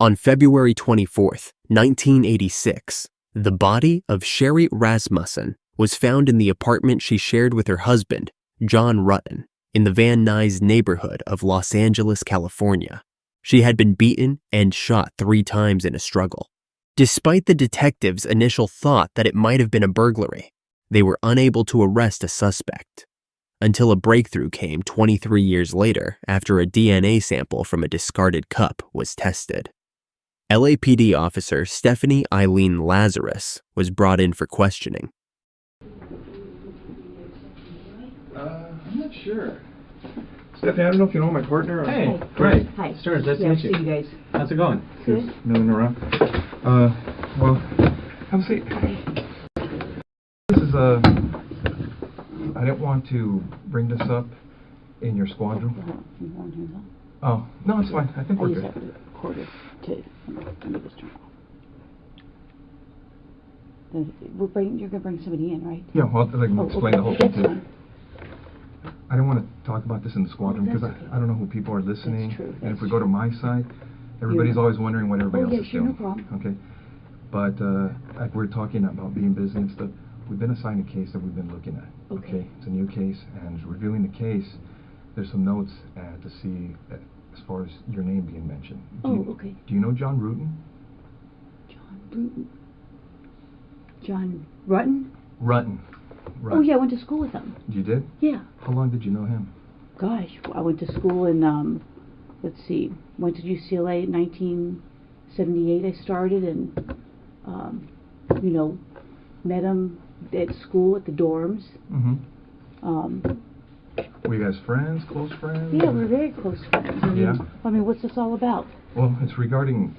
On February 24th, 1986, the body of Sherri Rasmussen was found in the apartment she shared with her husband, John Rutten, in the Van Nuys neighborhood of Los Angeles, California. She had been beaten and shot 3 times in a struggle. Despite the detectives' initial thought that it might have been a burglary, they were unable to arrest a suspect until a breakthrough came 23 years later after a DNA sample from a discarded cup was tested. LAPD officer Stephanie Eileen Lazarus was brought in for questioning. I'm not sure. Stephanie, I don't know if you know my partner. Hey, great. Hi. Stern, nice to meet you. See you guys. How's it going? Good. Milling around. Well, have a seat. This is, I didn't want to bring this up in your squadron. Oh, no, it's fine. I think we're good. Quarter to, let me just turn off. You're going to bring somebody in, right? Yeah, well, I can explain the whole thing That's too. fine. I don't want to talk about this in the squadron because that's okay. I don't know who people are listening. That's true. And if we go to my side, everybody's always wondering what everybody else is sure, doing. no problem. Okay. But like we're talking about being busy and stuff, we've been assigned a case that we've been looking at. Okay. It's a new case, and reviewing the case, there's some notes to see as far as your name being mentioned. Okay. Do you know John Rutten? John Bruton. John Rutten? Rutten. Oh, yeah, I went to school with him. You did? Yeah. How long did you know him? Gosh, I went to school in, let's see, went to UCLA in 1978 I started, and, you know, met him at school at the dorms. Mm-hmm. Were you guys friends, close friends? Yeah, we're very close friends. Yeah? I mean, what's this all about? Well, it's regarding,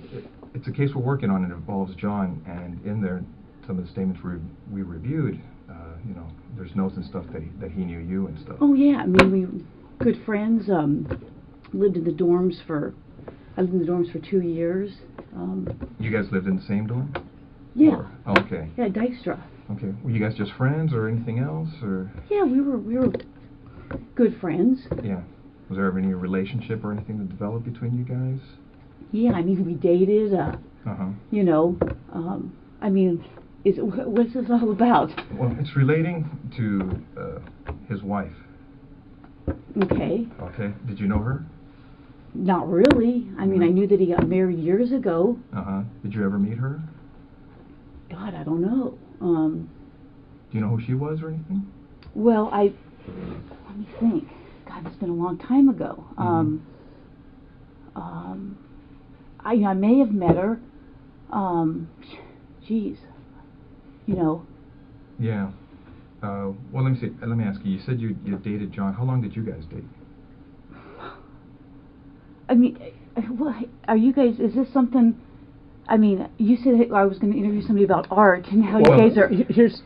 it's a case we're working on, and it involves John, and in there, some of the statements we reviewed, you know, there's notes and stuff that he knew you and stuff. Oh, yeah, I mean, we were good friends, lived in the dorms I lived in the dorms for 2 years. You guys lived in the same dorm? Yeah. Or, oh, okay. Yeah, Dykstra. Okay. Were you guys just friends or anything else, or? Yeah, we were good friends. Yeah. Was there ever any relationship or anything that developed between you guys? Yeah, I mean, we dated, you know, I mean, what's this all about? Well, it's relating to his wife. Okay. Okay. Did you know her? Not really. I mean, I knew that he got married years ago. Did you ever meet her? God, I don't know. Do you know who she was or anything? Well, let me think. God, it's been a long time ago. I may have met her. Geez. You know. Yeah. Well, let me see. Let me ask you. You said you dated John. How long did you guys date? I mean, are you guys? Is this something? I mean, you said I was going to interview somebody about art, and how you guys are. Here's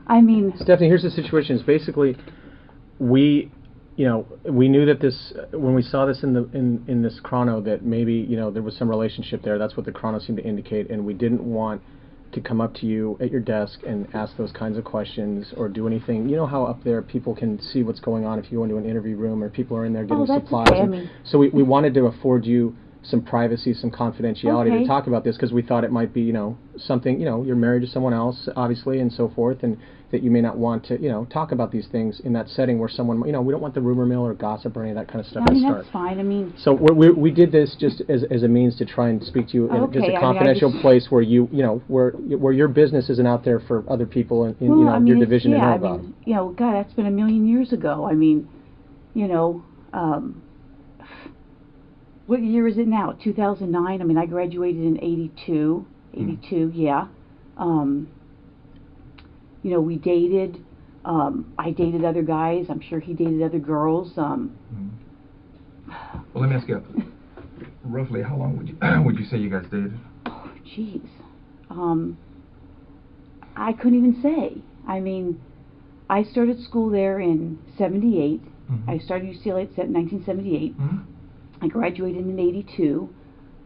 I mean, Stephanie, here's the situation. It's basically, we knew that this, when we saw this in this chrono, that maybe, you know, there was some relationship there. That's what the chrono seemed to indicate, and we didn't want to come up to you at your desk and ask those kinds of questions or do anything. You know how up there people can see what's going on if you go into an interview room or people are in there getting supplies. Okay. I mean, so we wanted to afford you some privacy, some confidentiality to talk about this, because we thought it might be, you know, something, you know, you're married to someone else, obviously, and so forth, and that you may not want to, you know, talk about these things in that setting where someone, you know, we don't want the rumor mill or gossip or any of that kind of stuff I mean, to start. that's fine. I mean, so we did this just as a means to try and speak to you in just a confidential place where you know, where your business isn't out there for other people in well, you know, I mean, your division to know I about. mean, you know, God, that's been a million years ago. I mean, you know, what year is it now? 2009? I mean, I graduated in 82. 82, yeah. You know, we dated. I dated other guys. I'm sure he dated other girls. Well, let me ask you, roughly how long would you say you guys dated? Oh, jeez. I couldn't even say. I mean, I started school there in 78. I started UCLA in 1978. I graduated in 82.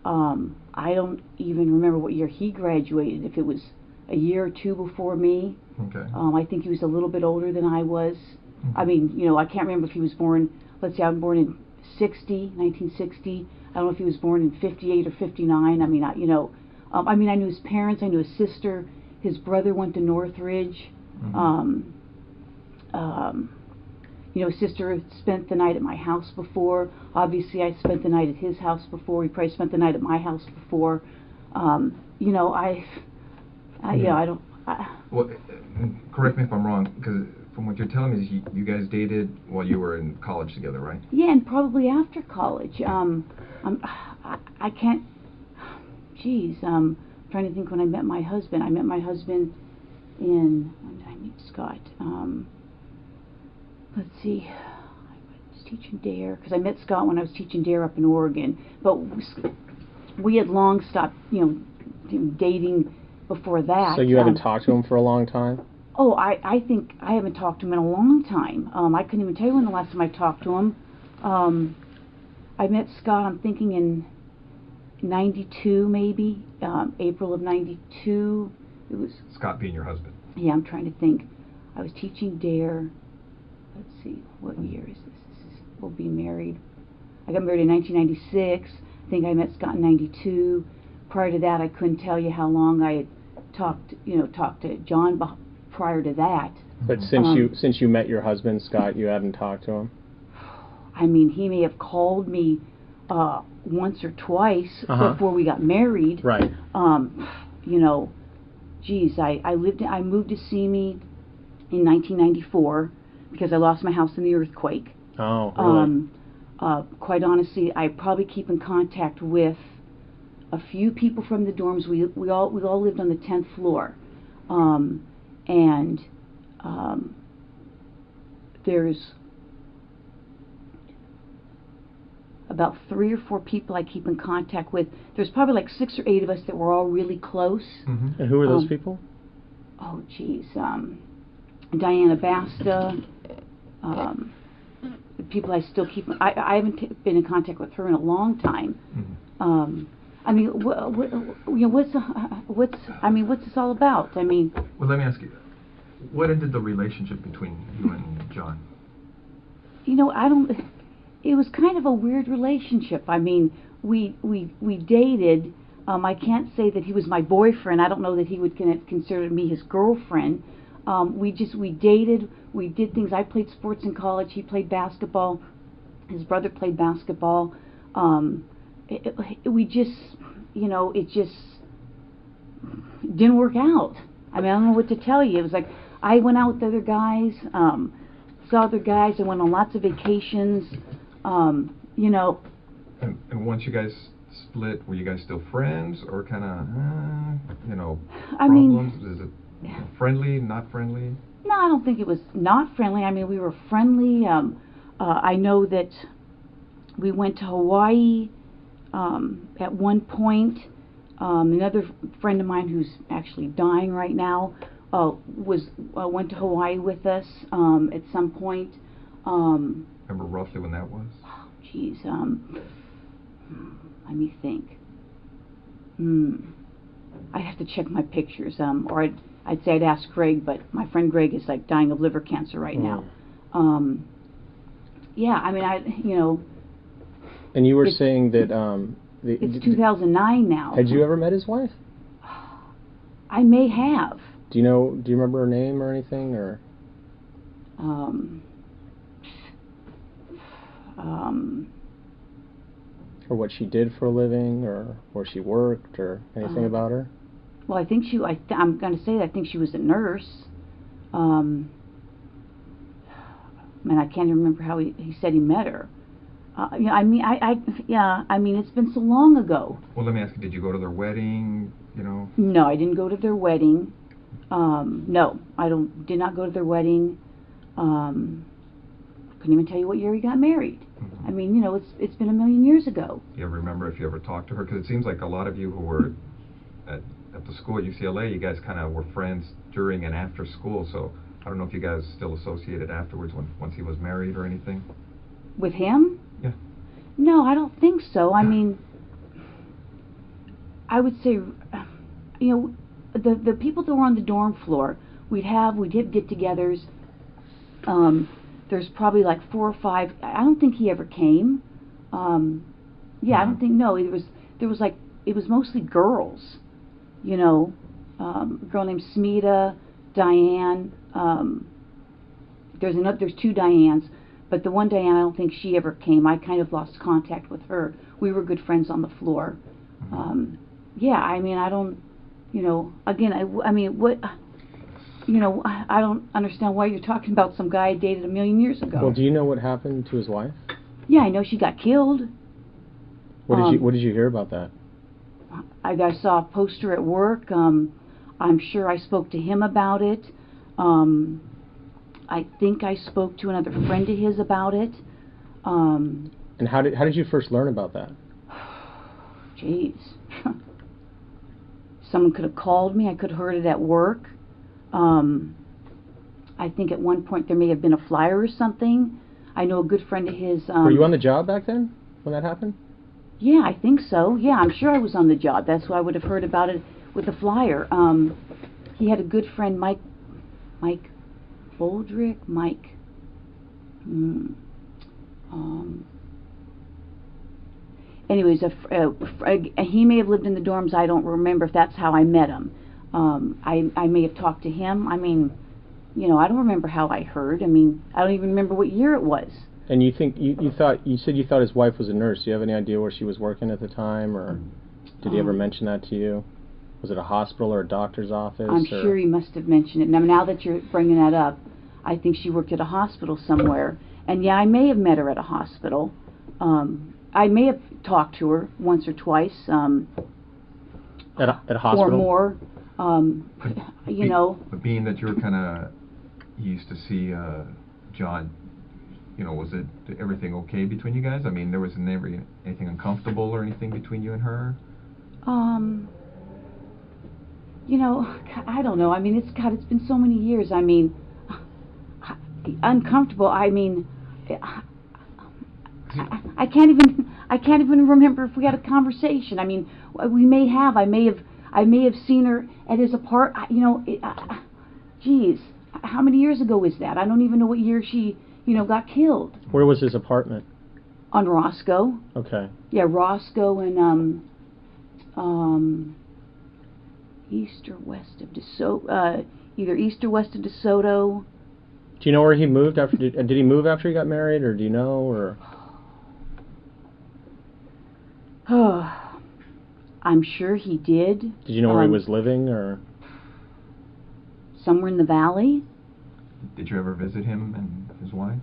I don't even remember what year he graduated, if it was a year or two before me. Okay. I think he was a little bit older than I was. I mean, you know, I can't remember if he was born, let's say I'm born in 1960. I don't know if he was born in 58 or 59. I mean, I knew his parents. I knew his sister. His brother went to Northridge. His sister spent the night at my house before. Obviously, I spent the night at his house before. He probably spent the night at my house before. I don't. Well, correct me if I'm wrong, because from what you're telling me, is you guys dated while you were in college together, right? Yeah, and probably after college. I can't. Geez, trying to think when I met my husband. I met my husband when did I meet Scott? Let's see. I was teaching DARE because I met Scott when I was teaching DARE up in Oregon. But we had long stopped, dating before that. So you haven't talked to him for a long time? Oh, I think I haven't talked to him in a long time. I couldn't even tell you when the last time I talked to him. I met Scott, I'm thinking in 92 maybe, April of 92. It was Scott being your husband. Yeah, I'm trying to think. I was teaching DARE. Let's see, what year is this? We'll be married. I got married in 1996. I think I met Scott in 92. Prior to that, I couldn't tell you how long I had talked to John prior to that. But since you met your husband, Scott, you haven't talked to him? I mean, he may have called me once or twice before we got married. Right. Geez, I moved to Simi in 1994 because I lost my house in the earthquake. Oh, really? Quite honestly, I probably keep in contact with a few people from the dorms. We all lived on the 10th floor, and there's about 3 or 4 people I keep in contact with. There's probably like 6 or 8 of us that were all really close. Mm-hmm. And who are those people? Oh, geez, Diana Basta. The people I still keep. I haven't been in contact with her in a long time. Mm-hmm. I mean, what's this all about? I mean. Well, let me ask you, what ended the relationship between you and John? It was kind of a weird relationship. I mean, we dated. I can't say that he was my boyfriend. I don't know that he would consider me his girlfriend. We dated. We did things. I played sports in college. He played basketball. His brother played basketball. It just didn't work out. I mean, I don't know what to tell you. It was like I went out with other guys, saw other guys. I went on lots of vacations. And once you guys split, were you guys still friends, or kind of, problems? Is it friendly, not friendly? No, I don't think it was not friendly. I mean, we were friendly. I know that we went to Hawaii at one point. Another friend of mine who's actually dying right now went to Hawaii with us at some point. Remember roughly when that was? Oh, geez. Let me think. I'd have to check my pictures. Or I'd say I'd ask Greg, but my friend Greg is like dying of liver cancer right now. Yeah, I mean, And you were saying that it's 2009 now. Had you ever met his wife? I may have. Do you remember her name or anything, or? Or what she did for a living, or where she worked, or anything about her? Well, I think I'm going to say that I think she was a nurse. Man, I can't even remember how he said he met her. I mean, it's been so long ago. Well, let me ask you, did you go to their wedding, No, I didn't go to their wedding. No, did not go to their wedding. Couldn't even tell you what year he got married. Mm-hmm. I mean, it's been a million years ago. Do you ever remember if you ever talked to her? Because it seems like a lot of you who were at the school at UCLA, you guys kind of were friends during and after school, so I don't know if you guys still associated afterwards once he was married or anything. With him? Yeah. No, I don't think so. I mean, I would say, the people that were on the dorm floor, we did get-togethers. There's probably like 4 or 5. I don't think he ever came. Yeah, I don't think, no, there was like, it was mostly girls, you know, a girl named Smita, Diane, there's two Dianes, but the one Diane, I don't think she ever came. I kind of lost contact with her. We were good friends on the floor. Yeah, I mean, I don't, you know, again, I mean, what, you know, I don't understand why you're talking about some guy I dated a million years ago. Well, do you know what happened to his wife? Yeah, I know she got killed. What did you hear about that? I saw a poster at work. I'm sure I spoke to him about it. I think I spoke to another friend of his about it. And how did you first learn about that? Jeez. Someone could have called me. I could have heard it at work. I think at one point there may have been a flyer or something. I know a good friend of his... Were you on the job back then when that happened? Yeah, I think so. Yeah, I'm sure I was on the job. That's why I would have heard about it with the flyer. He had a good friend, Mike Boldrick, anyways, he may have lived in the dorms. I don't remember if that's how I met him. I may have talked to him. I mean, you know, I don't remember how I heard. I mean, I don't even remember what year it was. And you think you said you thought his wife was a nurse. Do you have any idea where she was working at the time, or did he ever mention that to you? Was it a hospital or a doctor's office? I'm sure he must have mentioned it. Now that you're bringing that up, I think she worked at a hospital somewhere. And yeah, I may have met her at a hospital. I may have talked to her once or twice. At a hospital? Or more. You know. But being that you were you used to see John, you know, was everything okay between you guys? I mean, there was never anything uncomfortable or anything between you and her? You know, I don't know. I mean, it's been so many years. I mean, uncomfortable. I mean, I can't even remember if we had a conversation. I mean, we may have. I may have seen her at his apartment. You know, geez, how many years ago was that? I don't even know what year she, you know, got killed. Where was his apartment? On Roscoe. Okay. Yeah, Roscoe and east or west of DeSoto. Either east or west of DeSoto. Do you know where he moved after? Did he move after he got married, or do you know, or? I'm sure he did. Did you know where he was living, or? Somewhere in the valley. Did you ever visit him and his wife?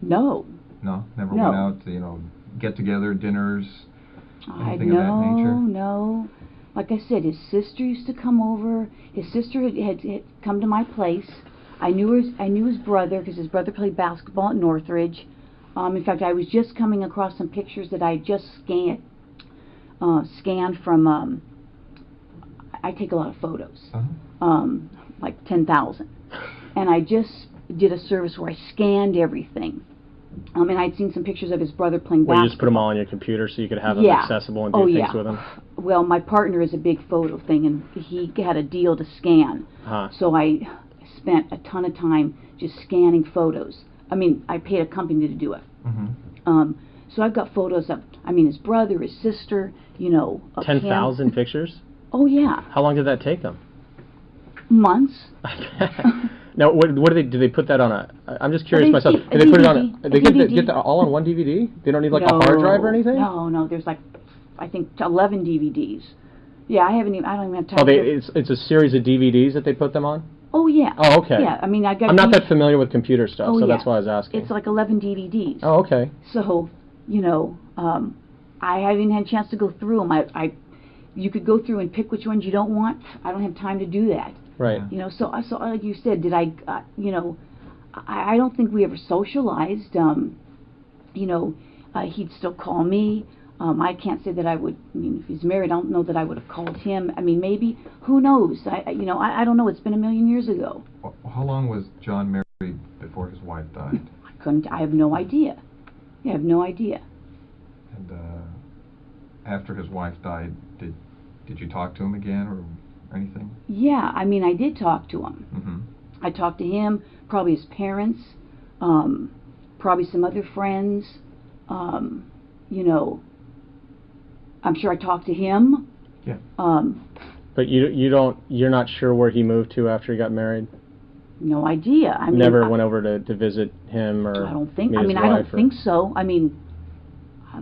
No. No, never went out to, you know, get together, dinners, anything of that nature? No. Like I said, his sister used to come over. His sister had come to my place. I knew his brother because his brother played basketball at Northridge. In fact, I was just coming across some pictures that I had just scanned from. I take a lot of photos, like 10,000, and I just did a service where I scanned everything. And I'd seen some pictures of his brother playing basketball. Well, you just put them all on your computer so you could have them accessible and do things with them? Well, my partner is a big photo thing, and he had a deal to scan. So I spent a ton of time just scanning photos. I mean, I paid a company to do it. So I've got photos of, his brother, his sister, you know. 10,000 pictures? Oh, yeah. How long did that take them? Months. Now, what do they put that on a? I'm just curious myself. Do they put it on a? They get that all on one DVD? They don't need like a hard drive or anything? No. There's like, I think 11 DVDs. Yeah, I don't even have time. Oh, it's a series of DVDs that they put them on? Oh yeah. Oh, okay. Yeah, I'm not that familiar with computer stuff, so that's why I was asking. It's like 11 DVDs. Oh, okay. So, you know, I haven't even had a chance to go through them. You could go through and pick which ones you don't want. I don't have time to do that. Right. You know, so like you said, you know, I don't think we ever socialized. You know, he'd still call me. I can't say that I would. If he's married, I don't know that I would have called him. Maybe. Who knows? I don't know. It's been a million years ago. Well, how long was John married before his wife died? I have no idea. Yeah, I have no idea. And after his wife died, did you talk to him again or anything? Yeah, I did talk to him. I talked to him, probably his parents, probably some other friends. you know, I'm sure I talked to him. Yeah. But you're not sure where he moved to after he got married? No idea. I mean, never went over to visit him or I don't think. meet I his mean, I don't wife, or- think so. I mean, I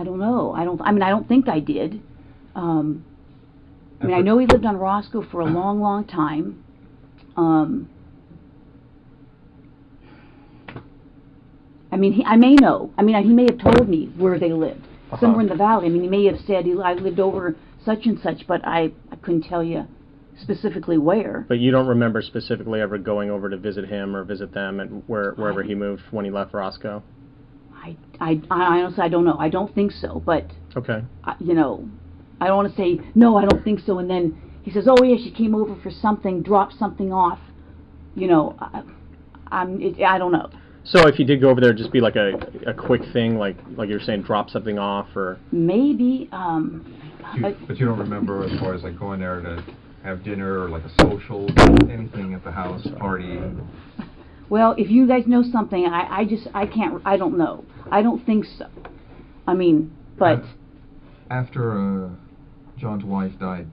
don't know. I don't think I did. I mean, I know he lived on Roscoe for a long, long time. I mean, I may know. I mean, he may have told me where they lived, somewhere in the valley. I mean, he may have said I lived over such and such, but I couldn't tell you specifically where. But you don't remember specifically ever going over to visit him or visit them at wherever he moved when he left Roscoe? I honestly, I don't know. I don't think so, but Okay. you know, I don't want to say no, I don't think so, and then he says, oh yeah, she came over for something, dropped something off. You know, I don't know. So if you did go over there, just be like a quick thing, like you were saying, drop something off, or maybe. But you don't remember as far as like going there to have dinner or like a social, anything at the house, party? Well, if you guys know something, I can't, I don't know. I don't think so. I mean, but... After John's wife died,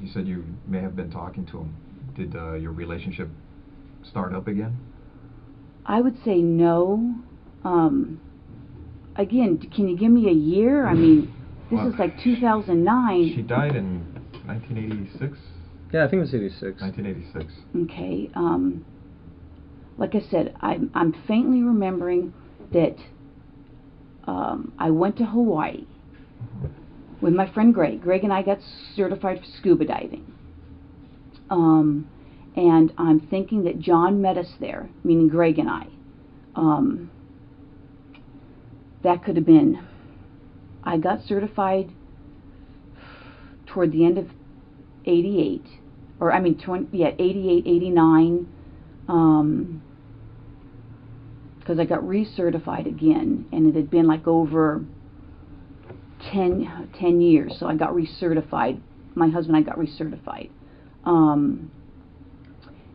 you said you may have been talking to him. Did your relationship start up again? I would say no. Again, can you give me a year? I mean, this is like 2009. She died in 1986? yeah, I think it was 86. 1986. Okay. Like I said, I'm faintly remembering that I went to Hawaii with my friend Greg. Greg and I got certified for scuba diving. And I'm thinking that John met us there, meaning Greg and I. That could have been, I got certified toward the end of 88, or I mean, 88, 89, because I got recertified again, and it had been like over 10 years, so I got recertified. My husband and I got recertified.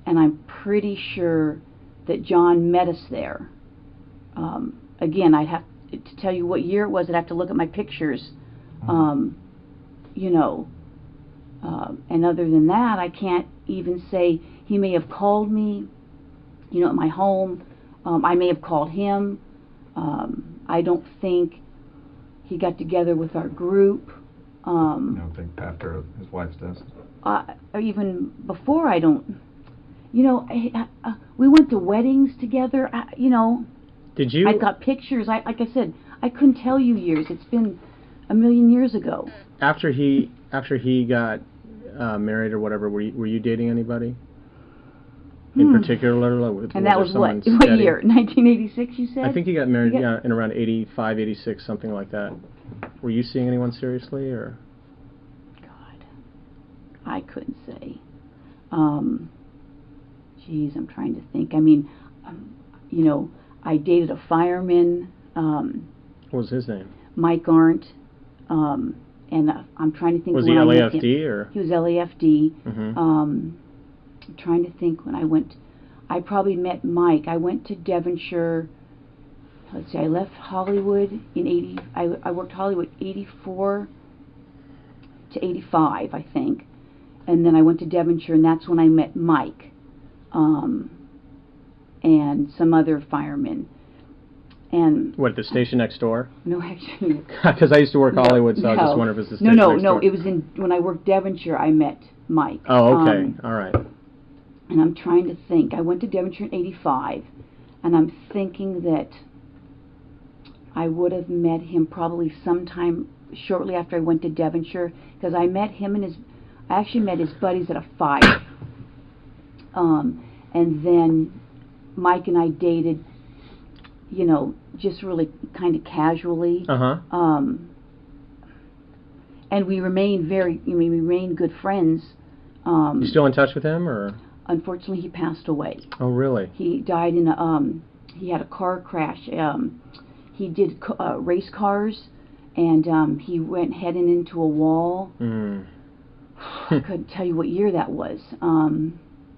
And I'm pretty sure that John met us there. Again, I'd have to tell you what year it was. I'd have to look at my pictures. You know, and other than that, I can't even say. He may have called me, you know, at my home. I may have called him. I don't think he got together with our group. I don't think after his wife's death. Or even before, I don't. You know, we went to weddings together. You know, Did you? I got pictures. Like I said, I couldn't tell you years. It's been a million years ago. After he got married or whatever, were you dating anybody in particular? And that was what year? 1986, you said? I think he got married in around 85, 86, something like that. Were you seeing anyone seriously, or? God, I couldn't say. Geez, I'm trying to think. I mean, you know, I dated a fireman. What was his name? Mike Arndt. And I'm trying to think. Was he LAFD or? He was LAFD. Mm-hmm. I'm trying to think when I went. I probably met Mike. I went to Devonshire. Let's see. I left Hollywood in 80. I worked Hollywood 84 to 85, I think, and then I went to Devonshire, and that's when I met Mike. And some other firemen. And what, the station next door? No, actually. Because I used to work Hollywood, so I was just wondering if it was the station next door. It was when I worked Devonshire, I met Mike. Oh, okay. All right. And I'm trying to think. I went to Devonshire in 85, and I'm thinking that I would have met him probably sometime shortly after I went to Devonshire, because I met him and I actually met his buddies at a fire. And then Mike and I dated, you know, just really kind of casually. And we remained we remained good friends. You still in touch with him, or? Unfortunately, he passed away. Oh, really? He died in he had a car crash. He did race cars, and he went heading into a wall. I couldn't tell you what year that was.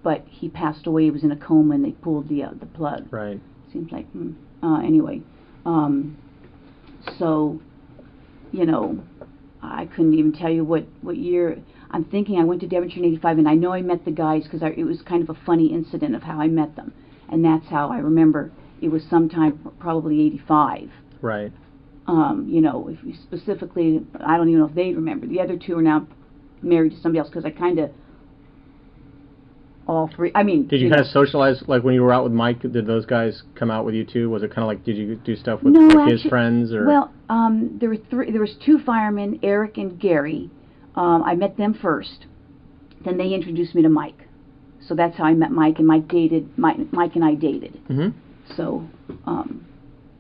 But he passed away. He was in a coma, and they pulled the plug. Right. Seems like, anyway. So, you know, I couldn't even tell you what year. I'm thinking I went to Devonshire in '85, and I know I met the guys because it was kind of a funny incident of how I met them, and that's how I remember it was sometime probably '85. Right. You know, if we specifically, I don't even know if they remember. The other two are now married to somebody else because I kind of all three. I mean, did you kind of socialize, like when you were out with Mike? Did those guys come out with you too? Was it kind of like, did you do stuff with no, like actually, his friends or? Well, there were three. There was two firemen, Eric and Gary. I met them first. Then they introduced me to Mike. So that's how I met Mike, and Mike and I dated. Mm-hmm. So,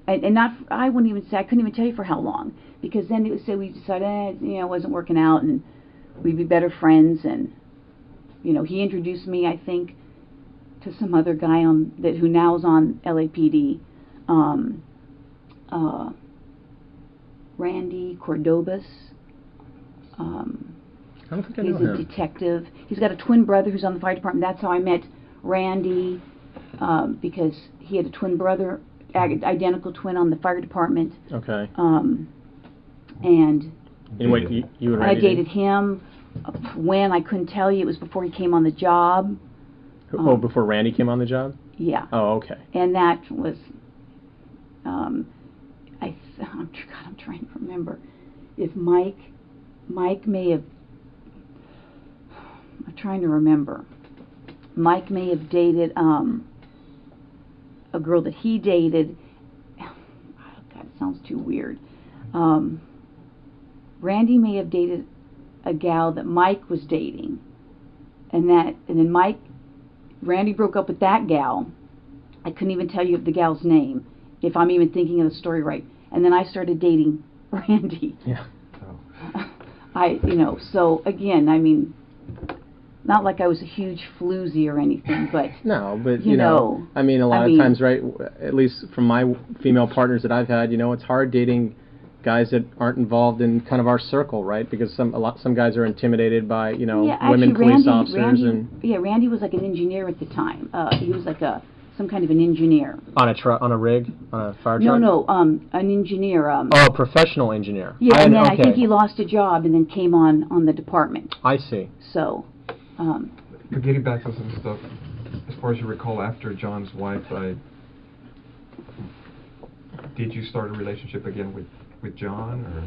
and not, I wouldn't even say, I couldn't even tell you for how long, because then it was we decided, you know, it wasn't working out, and we'd be better friends, and, you know, he introduced me, I think, to some other guy who now is on LAPD, Randy Cordobas. I don't think I know He's a him. detective. He's got a twin brother who's on the fire department. That's how I met Randy, because he had a twin brother, identical twin on the fire department. Okay. And wait, you and I Randy dated him. When I couldn't tell you, it was before he came on the job. Before Randy came on the job? Yeah. Oh, okay. And that was, I'm trying to remember if Mike may have. I'm trying to remember. Mike may have dated a girl that he dated. Oh, God, it sounds too weird. Randy may have dated a gal that Mike was dating, and then Randy broke up with that gal. I couldn't even tell you the gal's name, if I'm even thinking of the story right. And then I started dating Randy. Yeah. So again, I mean, not like I was a huge floozy or anything, but no, but you know, I mean, a lot of times, right? At least from my female partners that I've had, you know, it's hard dating guys that aren't involved in kind of our circle, right? Because some guys are intimidated by, you know, women police officers. Randy was like an engineer at the time. He was like some kind of an engineer. On a rig, on a fire truck. No, an engineer. A professional engineer. Yeah, and then I think he lost a job and then came on the department. I see. So. Getting back to some stuff, as far as you recall, after John's wife died, did you start a relationship again with John, or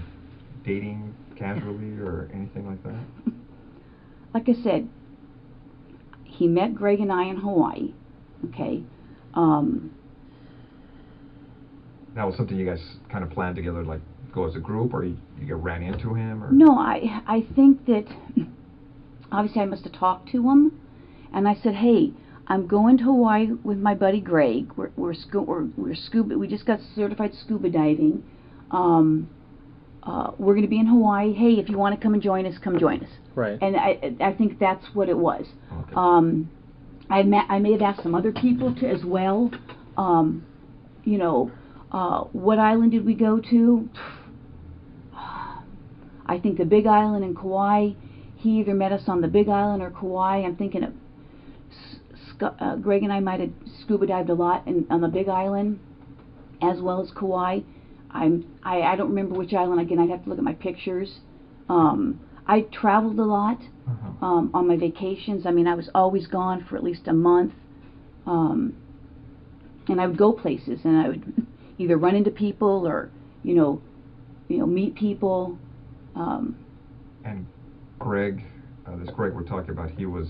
dating casually, or anything like that? Like I said, he met Greg and I in Hawaii. Okay. That was something you guys kind of planned together, like go as a group, or you ran into him, or? No, I think that. Obviously, I must have talked to him, and I said, "Hey, I'm going to Hawaii with my buddy Greg. We're scuba. We just got certified scuba diving. We're going to be in Hawaii. Hey, if you want to come and join us, come join us." Right. And I think that's what it was. Okay. I may have asked some other people to as well. You know, what island did we go to? I think the Big Island in Kauai. He either met us on the Big Island or Kauai. I'm thinking of Greg and I might have scuba dived a lot on the Big Island, as well as Kauai. I don't remember which island. Again, I'd have to look at my pictures. I traveled a lot on my vacations. I mean, I was always gone for at least a month, and I would go places, and I would either run into people or meet people. And Greg, this Greg we're talking about, he was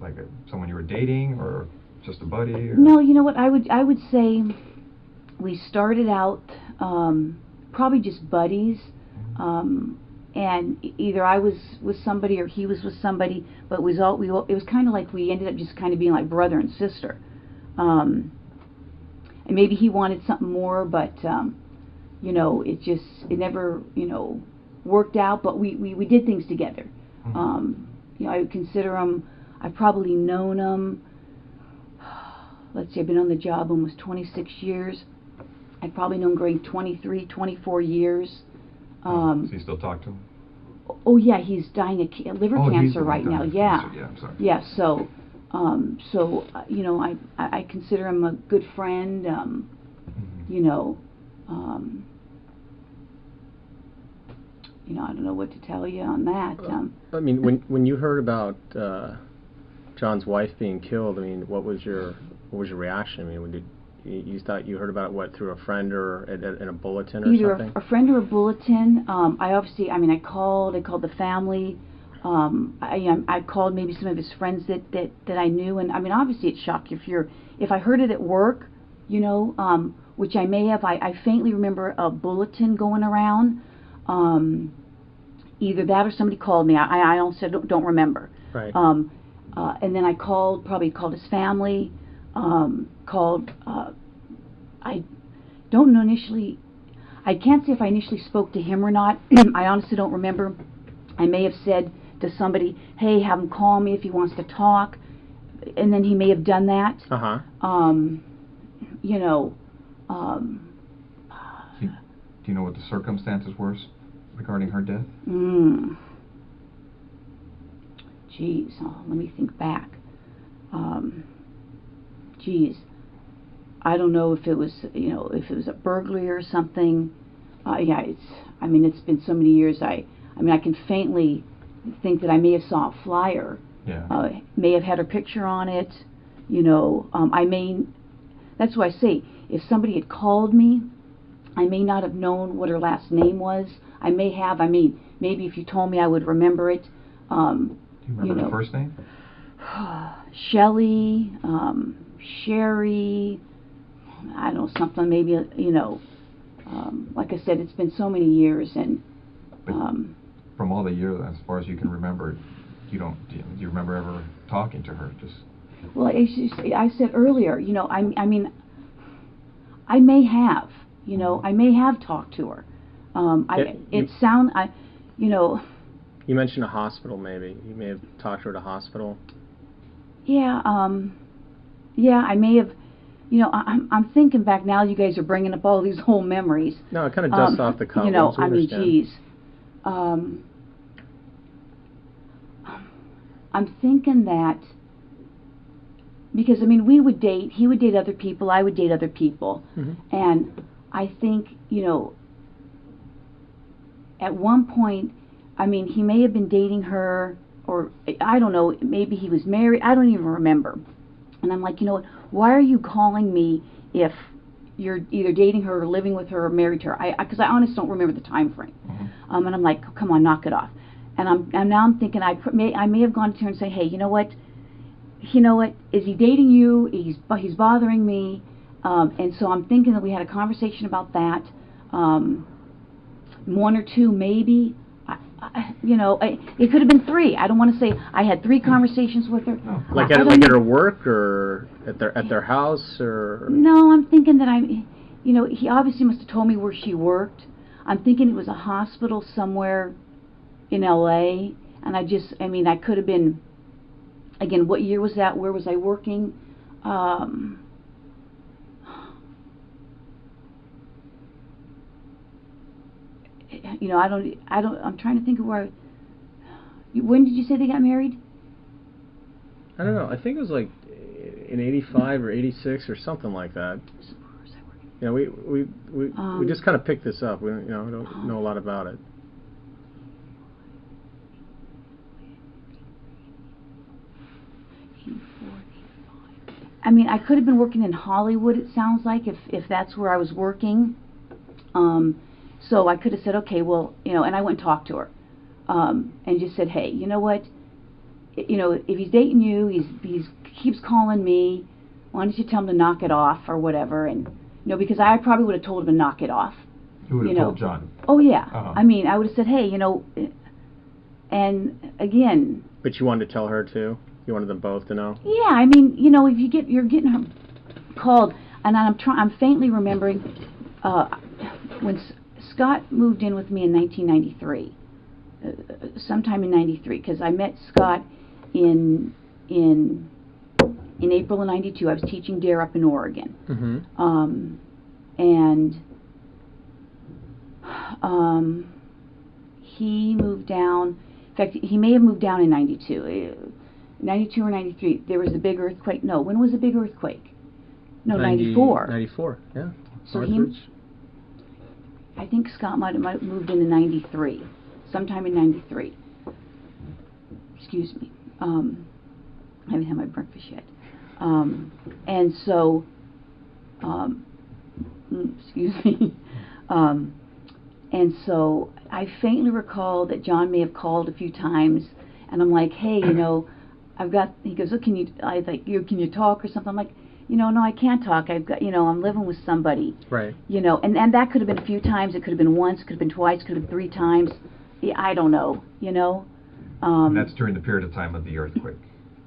like someone you were dating, or just a buddy? Or? No, you know what? I would say we started out probably just buddies, and either I was with somebody or he was with somebody. But it was kind of like we ended up just kind of being like brother and sister. And maybe he wanted something more, but it never worked out, but we did things together. I would consider him, I've probably known him, let's see, I've been on the job almost 26 years. I've probably known Greg 23, 24 years. So you still talk to him? Oh yeah, he's dying of liver cancer right now. Yeah. Yeah, I'm sorry. Yeah, so I consider him a good friend. You know, I don't know what to tell you on that. I mean, when you heard about John's wife being killed, I mean, what was your reaction? I mean, when you thought you heard about it, what, through a friend or in a bulletin or Either something? a friend or a bulletin. I called the family. I called maybe some of his friends that I knew, and I mean, obviously it shocked you if I heard it at work, you know, which I may have. I faintly remember a bulletin going around. Either that or somebody called me. I also don't remember. Right. And then I probably called his family. I don't know initially. I can't say if I initially spoke to him or not. I honestly don't remember. I may have said to somebody, "Hey, have him call me if he wants to talk," and then he may have done that. You know. Do you know what the circumstances were regarding her death? Geez, let me think back. Geez, I don't know if it was, you know, if it was a burglary or something. Yeah, I mean, it's been so many years. I mean, I can faintly think that I may have saw a flyer. Yeah. May have had her picture on it. You know, that's why I say, if somebody had called me, I may not have known what her last name was. I mean, maybe if you told me, I would remember it. Do you remember the first name? Shelly, Sherri, I don't know, something maybe, you know, like I said, it's been so many years, and from all the years, as far as you can remember, do you remember ever talking to her? Well, I said earlier, you know, I mean, I may have, you know, I may have talked to her. You know. You mentioned a hospital, maybe. You may have talked to her at a hospital. Yeah, yeah, I may have. You know, I'm thinking back now. You guys are bringing up all these whole memories. No, it kind of dusts off the cuff. You know, I mean, geez. I'm thinking that because I mean, we would date. He would date other people. I would date other people, and I think, you know, at one point, I mean, he may have been dating her, or I don't know. Maybe he was married. I don't even remember. And I'm like, you know what? Why are you calling me if you're either dating her or living with her or married to her? Because I honestly don't remember the time frame. And I'm like, come on, knock it off. And now I'm thinking I may have gone to her and say, hey, you know what? Is he dating you? He's bothering me. And so I'm thinking that we had a conversation about that. One or two, maybe. You know, it could have been three. I don't want to say I had 3 conversations with her. Like at her work or at their house or. No, I'm thinking that you know, he obviously must have told me where she worked. I'm thinking it was a hospital somewhere in L.A. And I mean, I could have been. Again, what year was that? Where was I working? You know, I'm trying to think of where. When did you say they got married? I don't know. I think it was like in '85 or '86 or something like that. You know, we just kind of picked this up. We don't know a lot about it. I mean, I could have been working in Hollywood, it sounds like, if that's where I was working. So I could have said, okay, well, you know, and I went and talked to her, and just said, hey, you know what, you know, if he's dating you, he keeps calling me, why don't you tell him to knock it off or whatever, and, you know, because I probably would have told him to knock it off. You would have told John? Oh, yeah. I mean, I would have said, hey, you know, and again. But you wanted to tell her too? You wanted them both to know? Yeah, I mean, you know, if you're getting her called, and I'm faintly remembering when Scott moved in with me in 1993, sometime in '93, because I met Scott in April of '92. I was teaching DARE up in Oregon, and he moved down. In fact, he may have moved down in '92. 92 or 93, there was a big earthquake. No, when was the big earthquake? No, 94. 94, yeah. So I think Scott might have moved in 93, sometime in 93. Excuse me. I haven't had my breakfast yet. And so, excuse me. And so I faintly recall that John may have called a few times, and I'm like, hey, you know, I've got, he goes, oh, can you talk or something? I'm like, you know, no, I can't talk. I've got, you know, I'm living with somebody. Right. You know, and that could have been a few times. It could have been once. It could have been twice. It could have been 3 times. Yeah, I don't know. You know. And that's during the period of time of the earthquake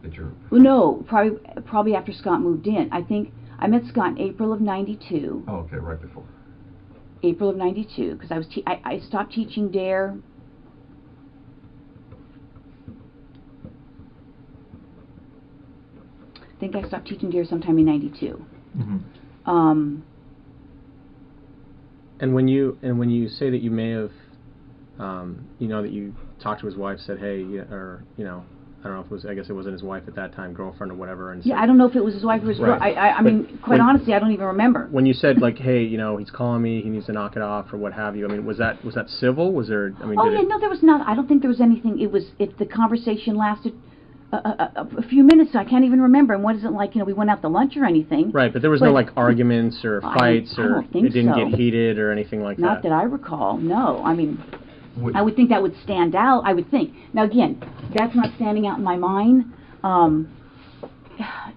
that you're. Well, no, probably after Scott moved in. I think I met Scott in April of '92. Oh, okay, right before. April of '92, because I stopped teaching DARE. I think I stopped teaching DARE sometime in '92. Mm-hmm. And when you say that you may have, you know, that you talked to his wife, said, hey, or you know, I don't know if it was, I guess it wasn't his wife at that time, girlfriend or whatever. And yeah, said, I don't know if it was his wife or his girl. Right. I mean, quite honestly, I don't even remember. When you said like, hey, you know, he's calling me, he needs to knock it off or what have you. I mean, was that civil? Was there? I mean, Oh yeah, no, there was not. I don't think there was anything. If the conversation lasted a few minutes, I can't even remember. And what is it like? You know, we went out to lunch or anything. Right, but there was no like arguments or fights I or don't think it didn't so. get heated or anything like Not that. that I recall. No, I mean, I would think that would stand out. I would think. Now again, that's not standing out in my mind.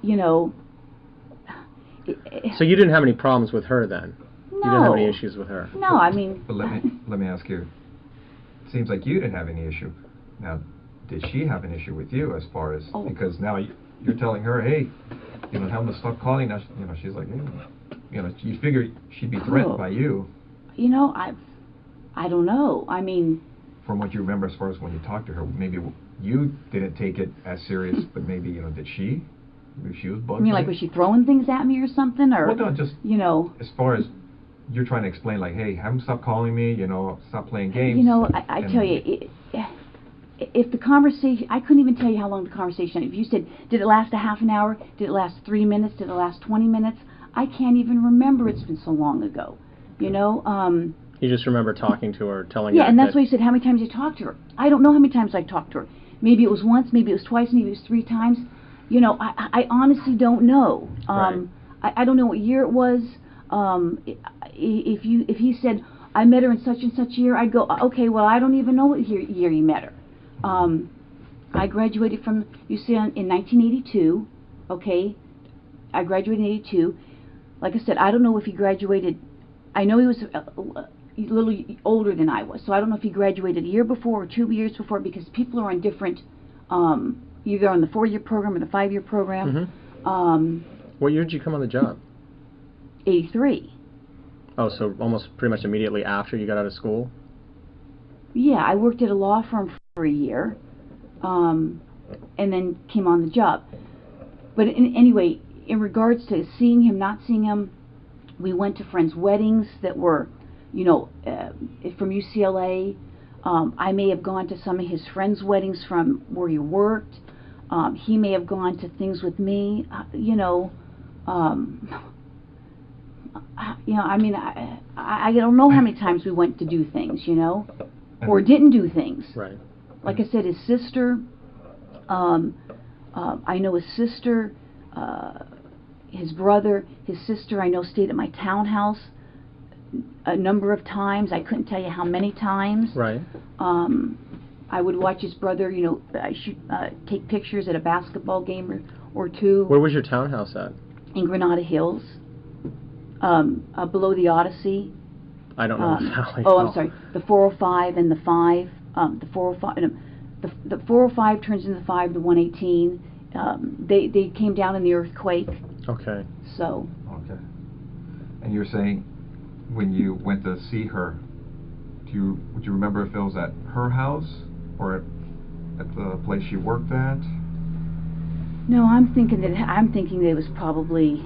You know. So you didn't have any problems with her then? No. You didn't have any issues with her? No, I mean. But let me ask you. It seems like you didn't have any issue. Now, did she have an issue with you as far as because now you're telling her, hey, you know, tell him to stop calling. Now, you know, she's like, hey, you know, you figure she'd be threatened by you. You know, I don't know. I mean. From what you remember, as far as when you talked to her, maybe you didn't take it as serious, but maybe, you know, did she? Maybe she was bugged. I mean, like, was she throwing things at me or something, or? Well, no, just you know. As far as you're trying to explain, like, hey, have him stop calling me. You know, stop playing games. You know, I tell you, if the conversation, I couldn't even tell you how long the conversation. If you said, did it last a half an hour? Did it last 3 minutes? Did it last 20 minutes? I can't even remember. It's been so long ago. You know. You just remember talking to her, telling her. Yeah, and that's why you said how many times you talked to her. I don't know how many times I talked to her. Maybe it was once, maybe it was twice, maybe it was 3 times. You know, I honestly don't know. Right. I don't know what year it was. If he said I met her in such and such year, I'd go, okay, well, I don't even know what year you met her. I graduated from UCLA in 1982. Okay, I graduated in '82. Like I said, I don't know if he graduated. I know he was a little older than I was, so I don't know if he graduated a year before or 2 years before, because people are on different, either on the 4-year program or the 5-year program. Mm-hmm. What year did you come on the job? 83. Oh, so almost pretty much immediately after you got out of school? Yeah, I worked at a law firm for a year, and then came on the job. But anyway, in regards to seeing him, not seeing him, we went to friends' weddings that were, you know, from UCLA. I may have gone to some of his friends' weddings from where he worked. He may have gone to things with me. You know, I mean, I don't know how many times we went to do things, you know, or didn't do things. Right. Like I said, his sister. I know his sister. His brother, his sister, I know, stayed at my townhouse a number of times. I couldn't tell you how many times. Right. I would watch his brother, you know, take pictures at a basketball game or two. Where was your townhouse at? In Granada Hills, below the Odyssey. I don't know the valley. Oh, I'm sorry. The 405 and the 5. The 405. No, the 405 turns into the 5 to 118. They came down in the earthquake. Okay. So. Okay. And you're saying when you went to see her, would you remember if it was at her house or at the place she worked at? No, I'm thinking that it was probably,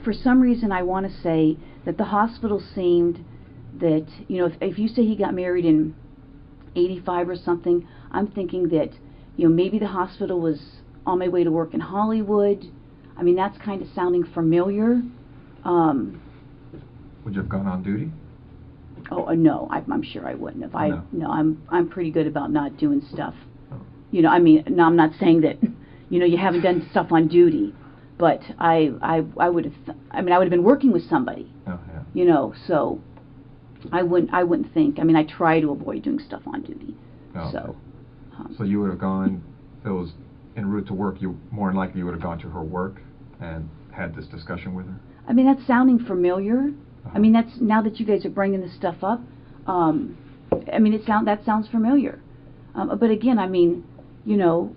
for some reason I want to say that the hospital seemed that, you know, if you say he got married in 85 or something, I'm thinking that, you know, maybe the hospital was on my way to work in Hollywood. I mean, that's kind of sounding familiar. Would you have gone on duty? Oh, no, I'm sure I wouldn't have. No. I'm pretty good about not doing stuff. Oh. You know, I mean, no, I'm not saying that, you know, you haven't done stuff on duty, but I would have, I mean, I would have been working with somebody, Oh, yeah. you know, so I wouldn't think, I mean, I try to avoid doing stuff on duty, Oh, so. okay. So you would have gone, if it was en route to work, you more than likely you would have gone to her work and had this discussion with her? I mean, that's sounding familiar. Uh-huh. I mean, that's, now that you guys are bringing this stuff up, I mean, that sounds familiar. But again, I mean, you know,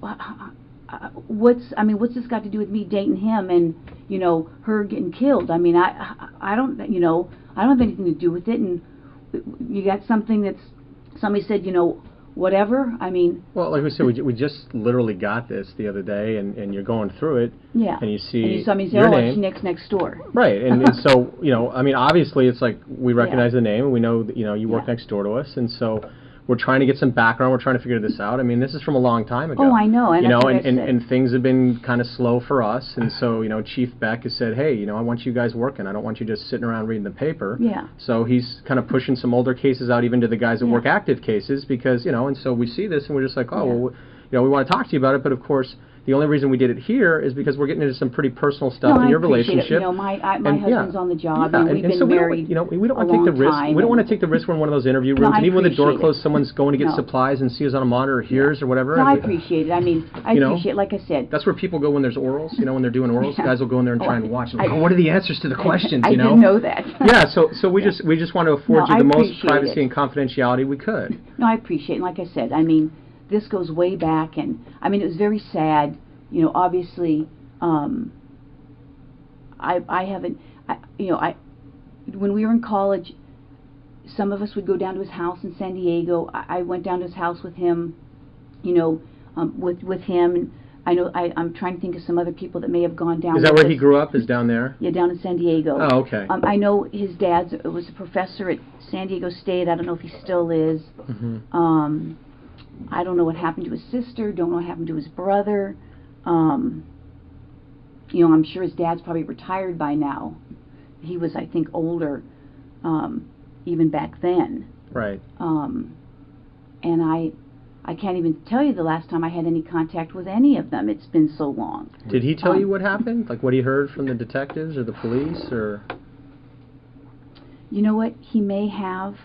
what's this got to do with me dating him and, you know, her getting killed? I mean, I don't, you know, I don't have anything to do with it. And you got something that's, somebody said, you know, whatever. I mean. Well, like we said, we just literally got this the other day, and you're going through it. Yeah. And you see and you saw me say, your oh, name. it's next door. Right, and so, you know, I mean, obviously it's like we recognize the name, and we know that, you know, you work Yeah. next door to us, and so we're trying to get some background, we're trying to figure this out. I mean, this is from a long time ago. Oh, I know, and you know, that's what I said. and things have been kind of slow for us, and so, you know, Chief Beck has said, hey, you know, I want you guys working, I don't want you just sitting around reading the paper. Yeah. So he's kind of pushing some older cases out even to the guys that Yeah. work active cases, because, you know, and so we see this and we're just like, oh, Yeah. well, you know, we want to talk to you about it, but of course, the only reason we did it here is because we're getting into some pretty personal stuff No, in I your appreciate relationship. it. You know, my And, husband's yeah. on the job, Yeah, and we've been so married we don't want a to take the long risk. time, We don't want to and- take the risk. We're in one of those interview No, rooms, I and even when the door appreciate it. closed, someone's going to get No. supplies and sees us on a monitor, hears or whatever. No, and I we- appreciate it. I mean, I You know, appreciate, like I said. That's where people go when there's orals. You know, when they're doing orals, Yeah. guys will go in there and try and watch. Like, oh, what are the answers to the questions? I You know. didn't know that. Yeah. So we just want to afford No, you the I most appreciate privacy it. and confidentiality we could. No, I appreciate it. And like I said, I mean, this goes way back, and I mean, it was very sad. You know, obviously, I haven't, you know, when we were in college, some of us would go down to his house in San Diego. I went down to his house with him, you know, with him. And I know I'm trying to think of some other people that may have gone down. Is that with where he us. grew up? Is down there? Yeah, down in San Diego. Oh, okay. I know his dad was a professor at San Diego State. I don't know if he still is. Mm-hmm. I don't know what happened to his sister. Don't know what happened to his brother. You know, I'm sure his dad's probably retired by now. He was, I think, older even back then. Right. And I can't even tell you the last time I had any contact with any of them. It's been so long. Did he tell you what happened? Like what he heard from the detectives or the police, or? You know what? He may have.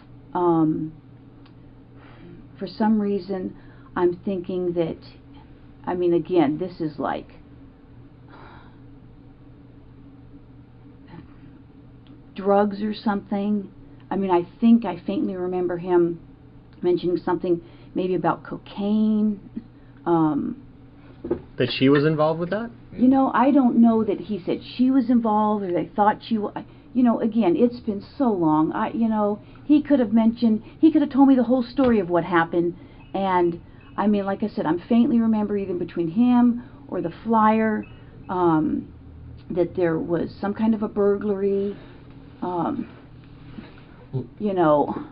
For some reason, I'm thinking that, I mean, again, this is like drugs or something. I mean, I think I faintly remember him mentioning something maybe about cocaine. That she was involved with that? You know, I don't know that he said she was involved or they thought she was. You know, again, it's been so long. You know, he could have told me the whole story of what happened. And, I mean, like I said, I'm faintly remember either between him or the flyer that there was some kind of a burglary. You know.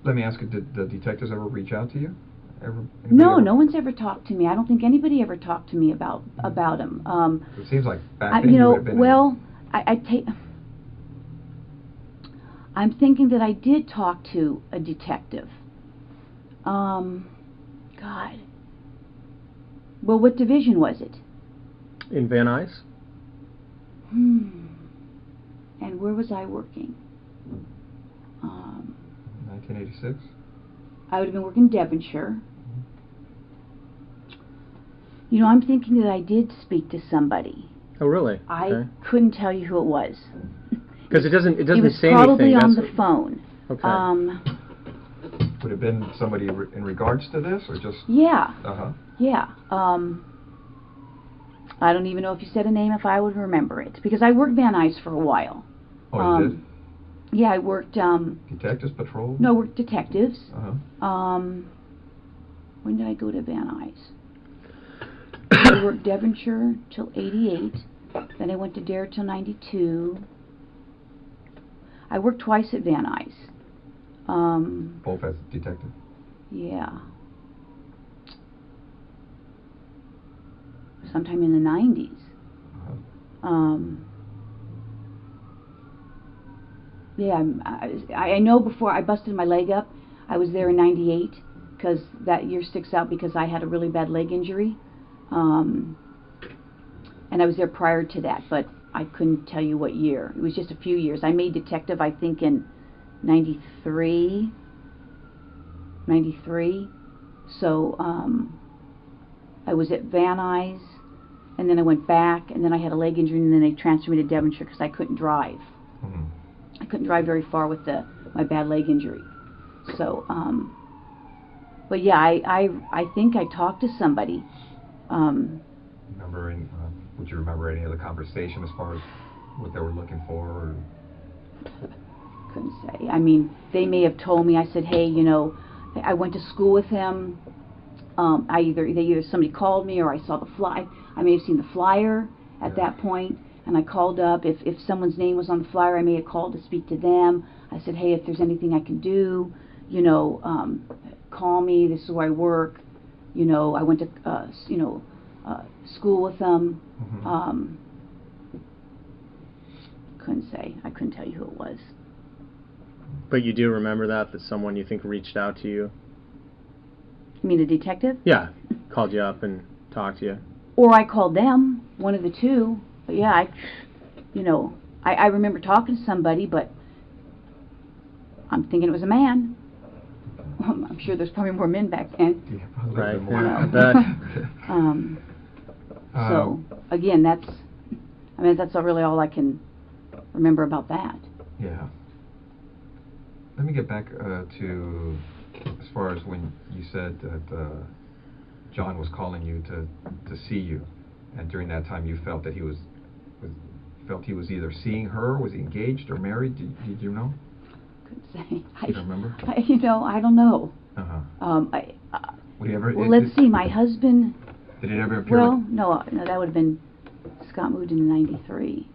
Let me ask you, did the detectives ever reach out to you? No, no one's ever talked to me. I don't think anybody ever talked to me about him. It seems like back then you know, would have been... well, I'm thinking that I did talk to a detective. God. Well, what division was it? In Van Nuys? And where was I working? 1986? I would have been working in Devonshire. You know, I'm thinking that I did speak to somebody. Oh, really? I couldn't tell you who it was. Because it doesn't He was say probably anything. on That's the phone. Okay. Would have been somebody in regards to this, or just... Yeah. Uh-huh. Yeah. I don't even know if you said a name, if I would remember it. Because I worked Van Nuys for a while. Oh, you did? Yeah, I worked... Detectives patrol? No, I worked detectives. Uh-huh. When did I go to Van Nuys? I worked Devonshire till 88. Then I went to Dare till 92. I worked twice at Van Nuys. Both as detective? Yeah. Sometime in the 90s. Uh-huh. Yeah, I know before I busted my leg up, I was there in '98, because that year sticks out because I had a really bad leg injury. And I was there prior to that, but I couldn't tell you what year. It was just a few years. I made detective, I think, in '93. So I was at Van Nuys, and then I went back, and then I had a leg injury, and then they transferred me to Devonshire because I couldn't drive. Mm-hmm. I couldn't drive very far with my bad leg injury. So, but yeah, I think I talked to somebody. Would you remember any of the conversation as far as what they were looking for? Or? Couldn't say. I mean, they may have told me. I said, hey, I went to school with him. Either somebody called me or I saw the fly. I may have seen the flyer at that point, and I called up. If someone's name was on the flyer, I may have called to speak to them. I said, hey, if there's anything I can do, call me. This is where I work. I went to school with them. Mm-hmm. Couldn't say. I couldn't tell you who it was. But you do remember that someone you think reached out to you? You mean a detective? Yeah, called you up and talked to you. Or I called them, one of the two. But yeah, I remember talking to somebody, but I'm thinking it was a man. I'm sure there's probably more men back then. Yeah, probably right. more. Yeah, I bet. So again, that's really all I can remember about that. Yeah. Let me get back to as far as when you said that John was calling you to see you, and during that time you felt that he was either seeing her, was he engaged or married? Did you know? Couldn't say. You don't remember? I don't know. Well, let's see. My husband. Did it ever appear? Well, no, that would have been. Scott moved in '93,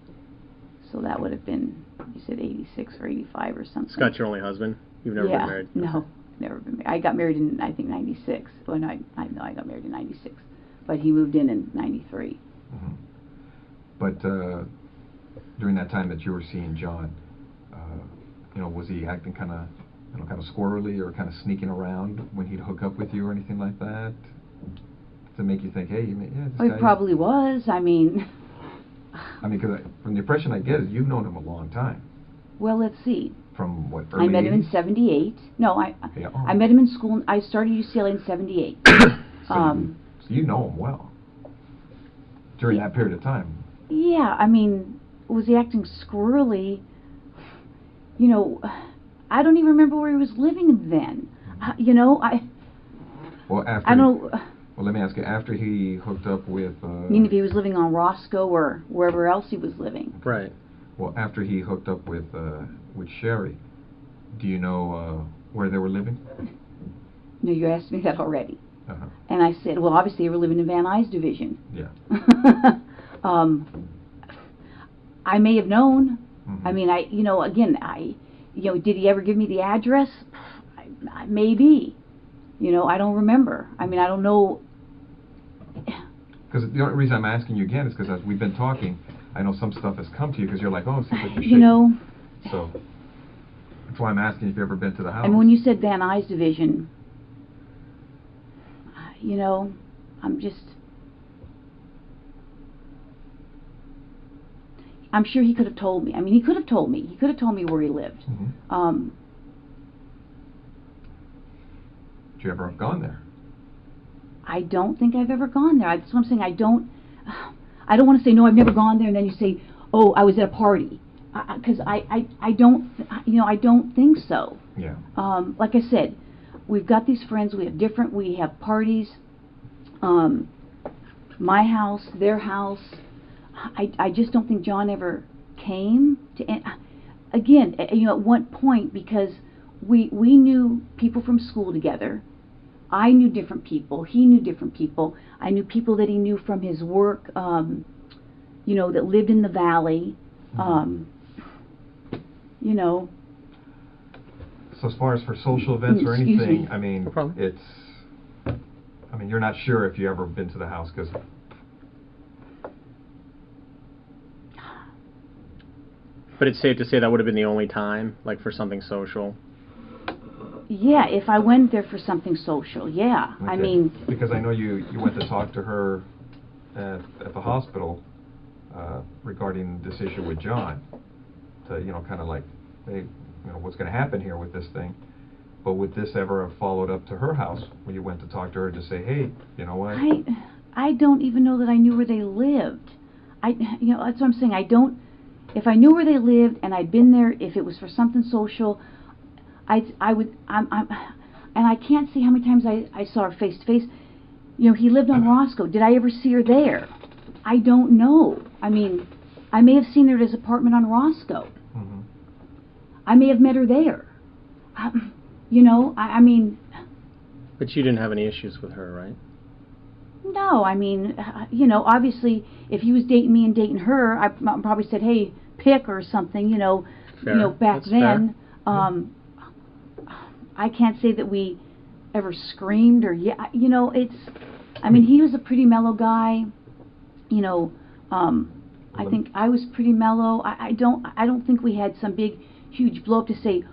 so that would have been. You said '86 or '85 or something. Scott's your only husband? You've never been married? No, never been married. I got married in, I think, '96. Well, no, I got married in '96, but he moved in '93. Mm-hmm. But during that time that you were seeing John, was he acting kind of squirrely or kind of sneaking around when he'd hook up with you or anything like that, to make you think, hey, this guy? He probably was. I mean, because from the impression I get is you've known him a long time. Well, let's see. From what, early I met him in 80s? '78. No, I met him in school. I started UCLA in '78. So you know him well during that period of time. Yeah, was he acting squirrely? I don't even remember where he was living then. Well, after. I don't. Well, let me ask you. After he hooked up with. I mean, if he was living on Roscoe or wherever else he was living. Right. Well, after he hooked up with Sherri, do you know where they were living? No, you asked me that already. Uh-huh. And I said, well, obviously they were living in Van Nuys division. Yeah. I may have known. Mm-hmm. Did he ever give me the address? Maybe. I don't remember. I don't know. Because the only reason I'm asking you again is because as we've been talking, I know some stuff has come to you because you're like, oh, it seems like you're So that's why I'm asking if you've ever been to the house. And when you said Van Nuys division, I'm sure he could have told me. He could have told me. He could have told me where he lived. Mm-hmm. Did you ever have gone there? I don't think I've ever gone there. That's what I'm saying. I don't want to say, no, I've never gone there, and then you say, oh, I was at a party. Because I don't think so. Yeah. Like I said, we've got these friends. We have parties. My house, their house. I just don't think John ever came to. Again, at one point, because we knew people from school together. I knew different people. He knew different people. I knew people that he knew from his work. That lived in the valley. So as far as for social events or Excuse anything, me. No problem. you're not sure if you ever been to the house because. But it's safe to say that would have been the only time, like for something social. Yeah, if I went there for something social, yeah. Okay. I mean... Because I know you went to talk to her at the hospital regarding this issue with John. To, you know, kind of like, hey, you know, what's going to happen here with this thing? But would this ever have followed up to her house when you went to talk to her to say, hey, you know what? I don't even know that I knew where they lived. You know, that's what I'm saying. I don't... If I knew where they lived and I'd been there, if it was for something social, I would, and I can't see how many times I saw her face to face. You know, he lived on Roscoe. Did I ever see her there? I don't know. I mean, I may have seen her at his apartment on Roscoe. Mm-hmm. I may have met her there. You know, I mean... But you didn't have any issues with her, right? No, I mean, you know, obviously, if he was dating me and dating her, I probably said, hey, pick or something, you know. Fair. You know, back That's then. fair. I can't say that we ever screamed or, you know, it's, I mean, he was a pretty mellow guy, you know, I think I was pretty mellow. I don't think we had some big, huge blow up to say,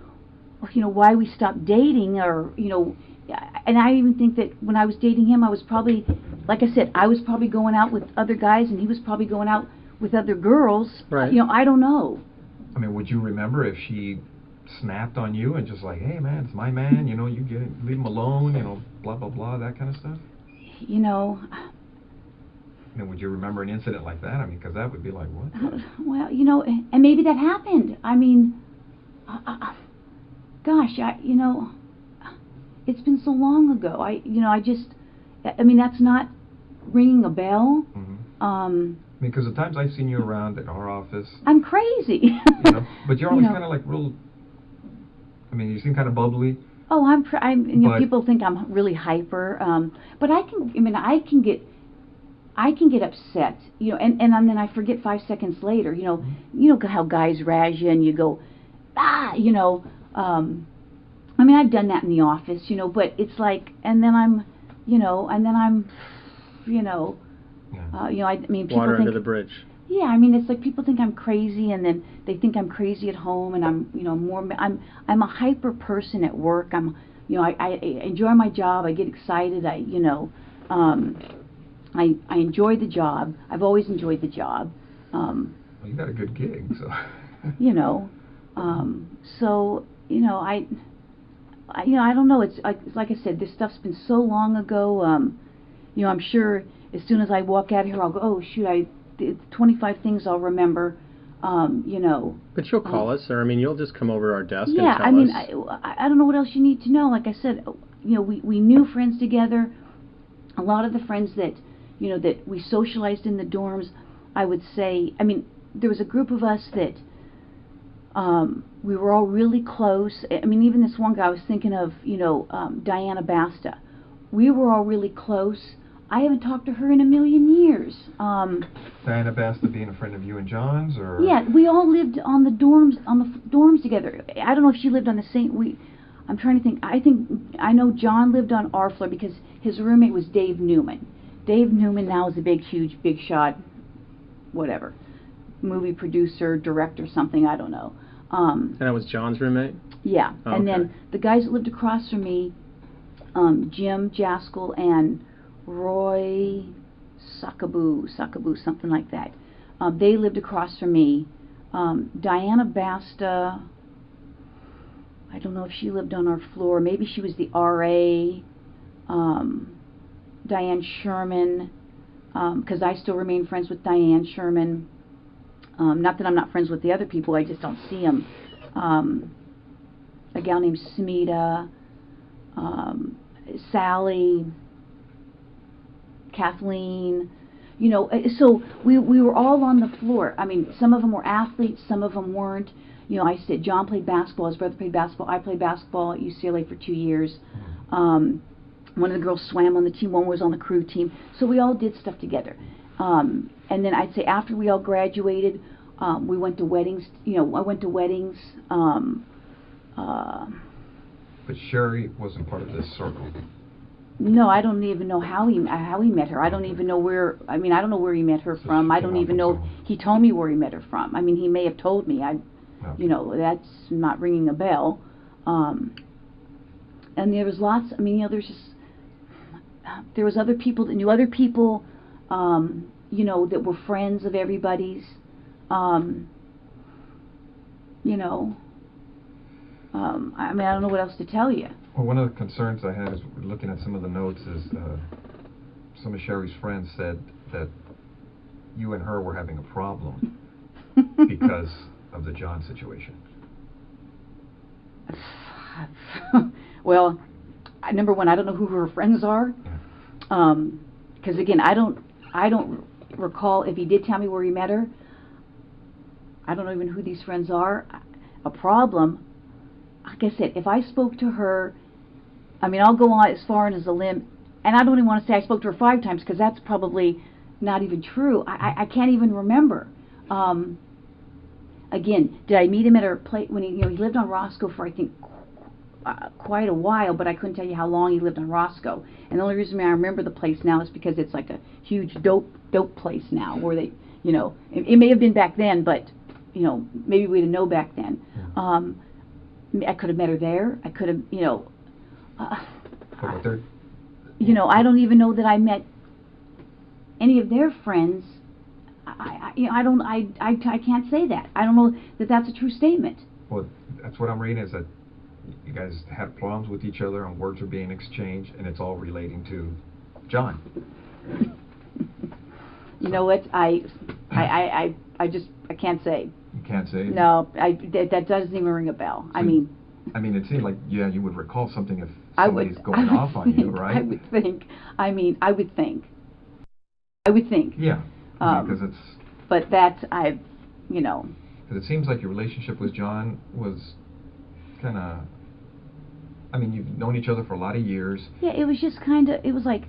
you know, why we stopped dating or, you know, and I even think that when I was dating him, I was probably, like I said, I was probably going out with other guys and he was probably going out with other girls. Right. You know, I don't know. I mean, would you remember if she snapped on you and just like, hey man, it's my man, you know, you get it, leave him alone, you know, blah blah blah, that kind of stuff? You know. I mean, would you remember an incident like that? I mean, because that would be like, what? Well, you know, and maybe that happened. I mean, gosh, you know, it's been so long ago. You know, I mean, that's not ringing a bell. Mm-hmm. I mean, because the times I've seen you around at our office, I'm crazy. you know, but you're always You know. kind of like real. I mean, you seem kind of bubbly. Oh, you know, But- people think I'm really hyper. But I can get upset, you know, and then I forget 5 seconds later, you know. Mm-hmm. You know how guys razz you and you go, you know. I mean, I've done that in the office, you know, but it's like, and then I'm, you know, Yeah. you know, I mean, people Water think, under the bridge. yeah, I mean, it's like people think I'm crazy, and then they think I'm crazy at home, and I'm, you know, I'm a hyper person at work. I'm, you know, I enjoy my job. I get excited. You know, I enjoy the job. I've always enjoyed the job. Well, you got a good gig, so. You know, so you know, you know, I don't know. It's like I said, this stuff's been so long ago. You know, I'm sure as soon as I walk out here, I'll go, oh shoot, 25 things I'll remember. You know. But you'll call us, or I mean, you'll just come over to our desk Yeah, and tell I mean, us. I don't know what else you need to know. Like I said, you know, we knew friends together. A lot of the friends that, you know, that we socialized in the dorms, I would say, I mean, there was a group of us that we were all really close. I mean, even this one guy I was thinking of, you know, Diana Basta. We were all really close. I haven't talked to her in a million years. Diana Basta being a friend of you and John's, or? Yeah, we all lived on the dorms together. I don't know if she lived on the same. I'm trying to think. I know John lived on our floor because his roommate was Dave Newman. Dave Newman now is a big shot, whatever, movie producer, director, something. I don't know. And that was John's roommate? Yeah, Oh, and okay. then the guys that lived across from me, Jim Jaskell and Roy Sakaboo, something like that. They lived across from me. Diana Basta, I don't know if she lived on our floor. Maybe she was the RA. Diane Sherman, because I still remain friends with Diane Sherman. Not that I'm not friends with the other people, I just don't see them. A gal named Smita, Sally, Kathleen, you know, so we were all on the floor. I mean, some of them were athletes, some of them weren't. You know, I said John played basketball, his brother played basketball, I played basketball at UCLA for 2 years. One of the girls swam on the team, one was on the crew team. So we all did stuff together. And then I'd say after we all graduated, we went to weddings. You know, I went to weddings. But Sherri wasn't part of this circle. No, I don't even know how he met her. I don't even know where. I mean, I don't know where he met her So from. she I don't came out even from know. somewhere. He told me where he met her from. I mean, he may have told me. Okay. You know, that's not ringing a bell. And there was lots, I mean, you know, there was other people that knew other people, you know, that were friends of everybody's, you know, I mean, I don't know what else to tell you. Well, one of the concerns I had is looking at some of the notes is some of Sherri's friends said that you and her were having a problem because of the John situation. Well, number one, I don't know who her friends are, because again, I don't recall if he did tell me where he met her. I don't know even who these friends are. A problem, like I said, if I spoke to her, I mean, I'll go on as far as a limb, and I don't even want to say I spoke to her 5 times, because that's probably not even true. I can't even remember. Again, did I meet him at her place when he lived on Roscoe for, I think, quite a while, but I couldn't tell you how long he lived on Roscoe. And the only reason I remember the place now is because it's like a huge dope place now, where they, you know, it may have been back then, but, you know, maybe we didn't know back then. I could have met her there. I could have, you know, you know, I don't even know that I met any of their friends. You know, I can't say that. I don't know that that's a true statement. Well, that's what I'm reading, is that you guys had problems with each other and words are being exchanged, and it's all relating to John. You know what? I can't say. You can't say? No, that doesn't even ring a bell. So, I mean, it seemed like, yeah, you would recall something if somebody's going off on you, right? I would think. I mean, I would think. Yeah, because it's... But that's, you know... Because it seems like your relationship with John was kind of... I mean, you've known each other for a lot of years. Yeah, it was just kind of... It was like...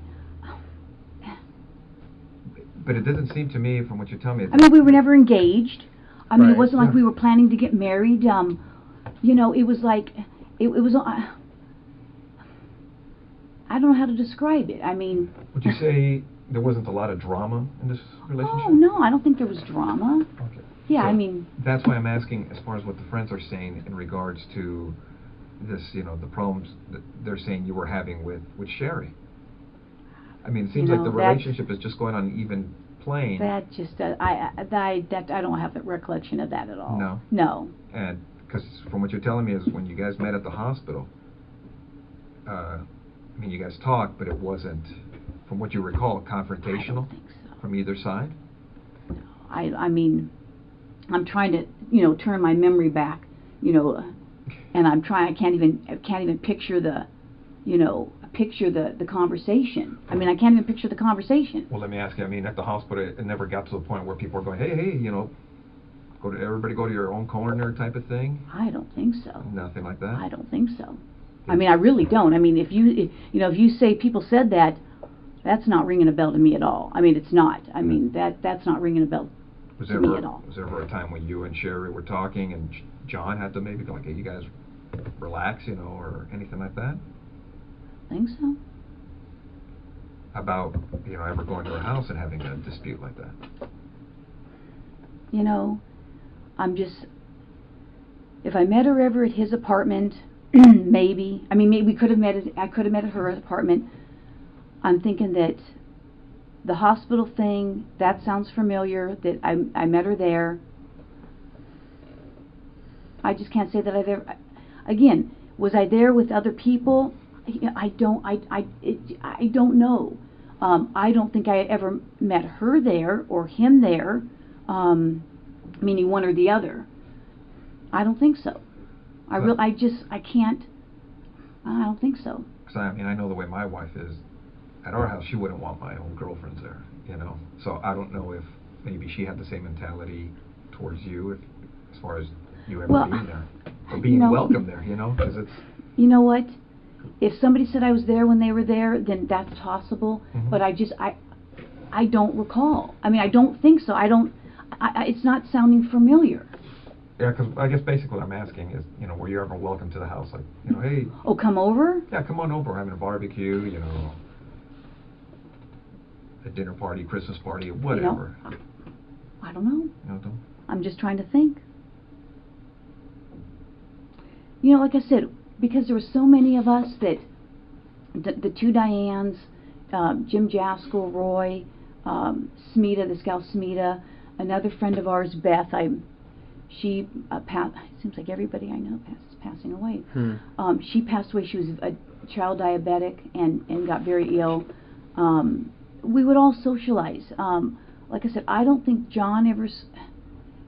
But it doesn't seem to me, from what you tell me... I mean, we were never engaged. I mean, Right. it wasn't like we were planning to get married. You know, it was like... It was... I don't know how to describe it. I mean... Would you say there wasn't a lot of drama in this relationship? Oh, no, I don't think there was drama. Okay. Yeah, So I mean... That's why I'm asking, as far as what the friends are saying in regards to this, you know, the problems that they're saying you were having with Sherri. I mean, it seems like the relationship is just going on an even plane. That just... I don't have the recollection of that at all. No? No. And, because from what you're telling me is when you guys met at the hospital, I mean, you guys talked, but it wasn't, from what you recall, confrontational? I don't think so. From either side? No. I mean, I'm trying to, you know, turn my memory back, you know, and I'm trying. I can't even picture the, you know, the conversation. I mean, I can't even picture the conversation. Well, let me ask you. I mean, at the hospital, it never got to the point where people were going, hey, you know, everybody go to your own corner type of thing. I don't think so. Nothing like that. I don't think so. I mean, I really don't. I mean, if you say people said that, that's not ringing a bell to me at all. I mean, it's not. I mean, that's not ringing a bell to me at all. Was there ever a time when you and Sherri were talking and John had to maybe go like, hey, you guys relax, you know, or anything like that? I think so. About, you know, ever going to her house and having a dispute like that? You know, if I met her ever at his apartment, maybe. I mean, maybe we could have met I could have met at her apartment. I'm thinking that the hospital thing, that sounds familiar, that I met her there. I just can't say that I've ever... Again, was I there with other people? I don't know. I don't think I ever met her there or him there, meaning one or the other. I don't think so. I can't. I don't think so. Because I mean, I know the way my wife is. At our house, she wouldn't want my own girlfriends there, you know. So I don't know if maybe she had the same mentality towards you, as far as you ever being there or being welcome there, you know. Because it's. You know what? If somebody said I was there when they were there, then that's possible. Mm-hmm. But I don't recall. I mean, I don't think so. It's not sounding familiar. Yeah, because I guess basically what I'm asking is, you know, were you ever welcome to the house? Like, you know, hey. Oh, come over? Yeah, come on over. We're having a barbecue, you know, a dinner party, Christmas party, whatever. You know, I don't know. You know, I'm just trying to think. you know, like I said, because there were so many of us that the two Dianes, Jim Jaskell, Roy, Smita, this gal Smita, another friend of ours, Beth. She passed. It seems like everybody I know is passing away. She passed away. She was a child diabetic and got very ill. We would all socialize. Like I said, I don't think John ever.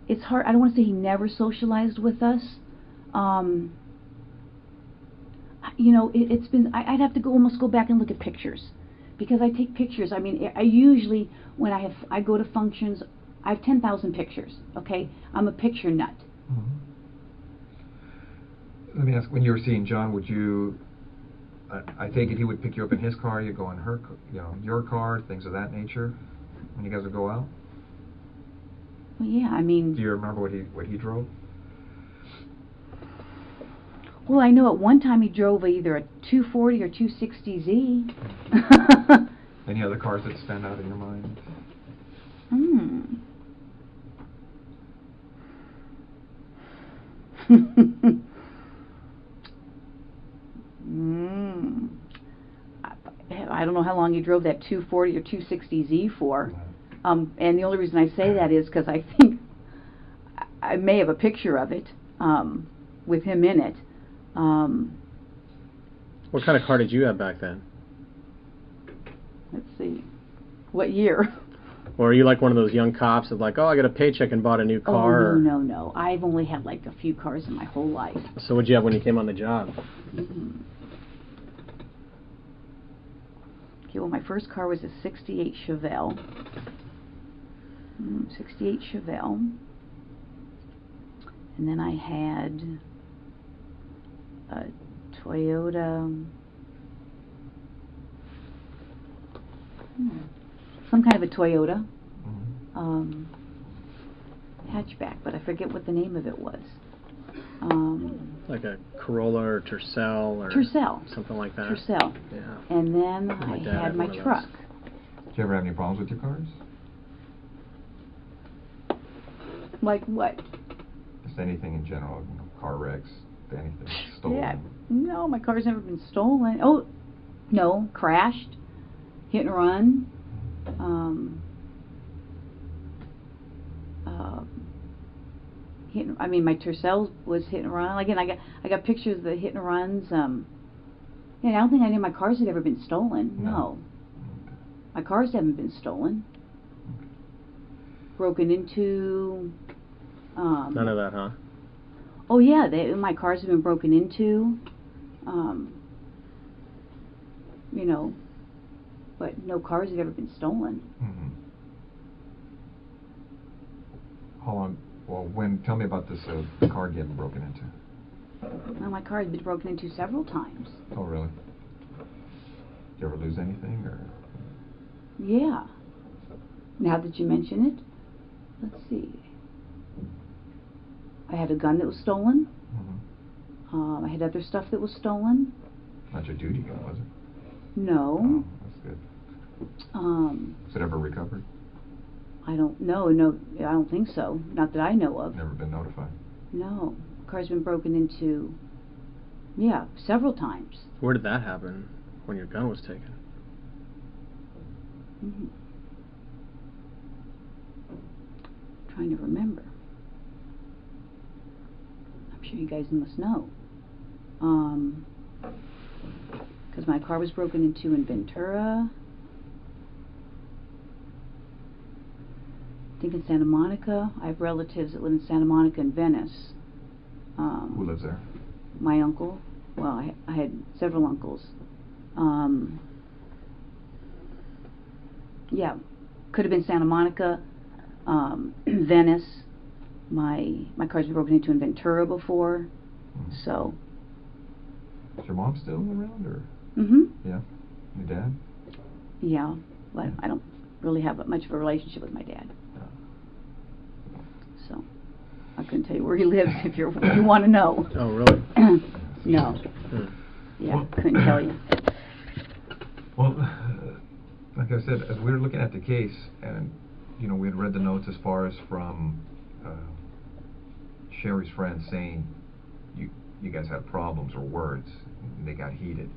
It's hard. I don't want to say he never socialized with us. You know, it's been. I'd have to almost go back and look at pictures, because I take pictures. I mean, I usually when I go to functions, I have 10,000 pictures. Okay, I'm a picture nut. Mm-hmm. Let me ask: when you were seeing John, would you? I take it he would pick you up in his car. You go in her, your car, things of that nature. When you guys would go out. Well, yeah. I mean. Do you remember what he drove? Well, I know at one time he drove either a 240 or 260Z. Any other cars that stand out in your mind? I don't know how long he drove that 240 or 260Z for. And the only reason I say that is because I think I may have a picture of it with him in it. What kind of car did you have back then? Let's see. What year? Or are you like one of those young cops that's like, oh, I got a paycheck and bought a new car? Oh, no. I've only had like a few cars in my whole life. So what'd you have when you came on the job? Okay, well, my first car was a 68 Chevelle. 68 Chevelle. And then I had a Toyota, some kind of a Toyota hatchback, but I forget what the name of it was. Like a Corolla or Tercel or something like that. Tercel. Yeah. And then I had my truck. Did you ever have any problems with your cars? Like what? Just anything in general, car wrecks, anything stolen. Yeah. No, my car's never been stolen. Oh, no, crashed, hit and run. I mean, my Tercel was hit and run. Again, I got pictures of the hit and runs. Yeah, I don't think any of my cars had ever been stolen. No. My cars haven't been stolen. Broken into. None of that, huh? Oh yeah, my cars have been broken into. You know, but no cars have ever been stolen. How long? Well, tell me about this car getting broken into. Well, my car has been broken into several times. Oh, really? Did you ever lose anything, or? Yeah. Now that you mention it, let's see. I had a gun that was stolen. I had other stuff that was stolen. Not your duty gun, was it? No. Oh, that's good. Was it ever recovered? I don't know. No, I don't think so. Not that I know of. Never been notified? No. Car's been broken into, yeah, several times. Where did that happen when your gun was taken? Trying to remember. I'm sure you guys must know. Because my car was broken into in Ventura. I think in Santa Monica. I have relatives that live in Santa Monica and Venice. Who lives there? My uncle. Well, I had several uncles. Yeah, could have been Santa Monica, Venice. My car's been broken into in Ventura before. So. Is your mom still around, or? Yeah. Your dad? Yeah, but I don't really have much of a relationship with my dad. So I couldn't tell you where he lives if you want to know. Oh, really? No. Yeah, couldn't tell you. Well, like I said, as we were looking at the case, and we had read the notes as far as from Sherri's friend saying you guys had problems or words, and they got heated.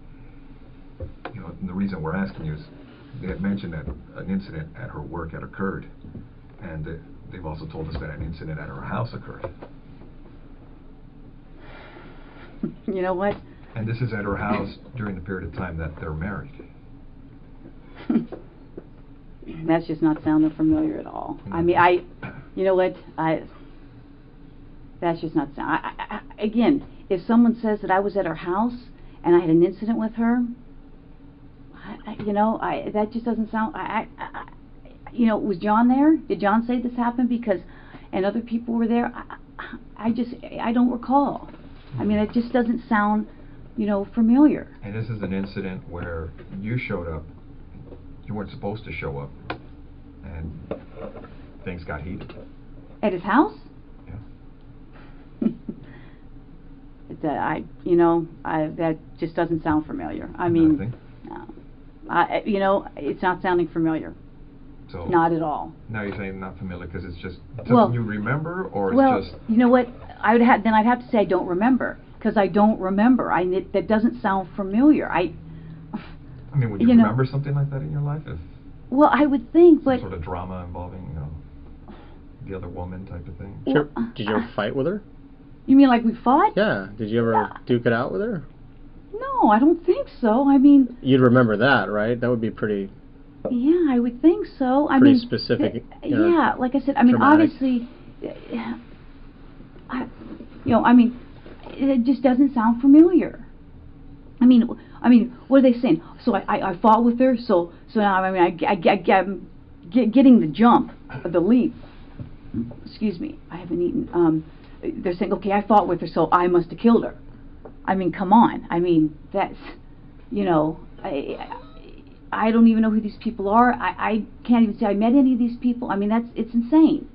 You know, and the reason we're asking you is they had mentioned that an incident at her work had occurred, and they've also told us that an incident at her house occurred. You know what? And this is at her house during the period of time that they're married. That's just not sounding familiar at all. I mean, you know what? That's just not sound. Again, if someone says that I was at her house and I had an incident with her, that just doesn't sound. You know, was John there? Did John say this happened? Because, and other people were there. I don't recall. I mean, it just doesn't sound, familiar. And this is an incident where you showed up. You weren't supposed to show up, and things got heated. At his house? Yeah. That just doesn't sound familiar. I mean, Nothing. No. It's not sounding familiar. So not at all. Now you're saying not familiar because it's just something you remember, or it's just. You know what? I'd have to say I don't remember, because I don't remember. That doesn't sound familiar. I mean, would you remember something like that in your life? Well, I would think, but some sort of drama involving, the other woman type of thing. Sure. Did you ever fight with her? You mean like we fought? Yeah. Did you ever duke it out with her? No, I don't think so. I mean. You'd remember that, right? That would be pretty. Yeah, I would think so. I pretty mean, specific. Yeah, like I said, I mean, dramatic. obviously, it just doesn't sound familiar. I mean, what are they saying? So I fought with her. So now I'm getting the jump, the leap. Excuse me, I haven't eaten. They're saying, okay, I fought with her, so I must have killed her. I mean, come on. I mean, that's, I don't even know who these people are. I can't even say I met any of these people. I mean, it's insane.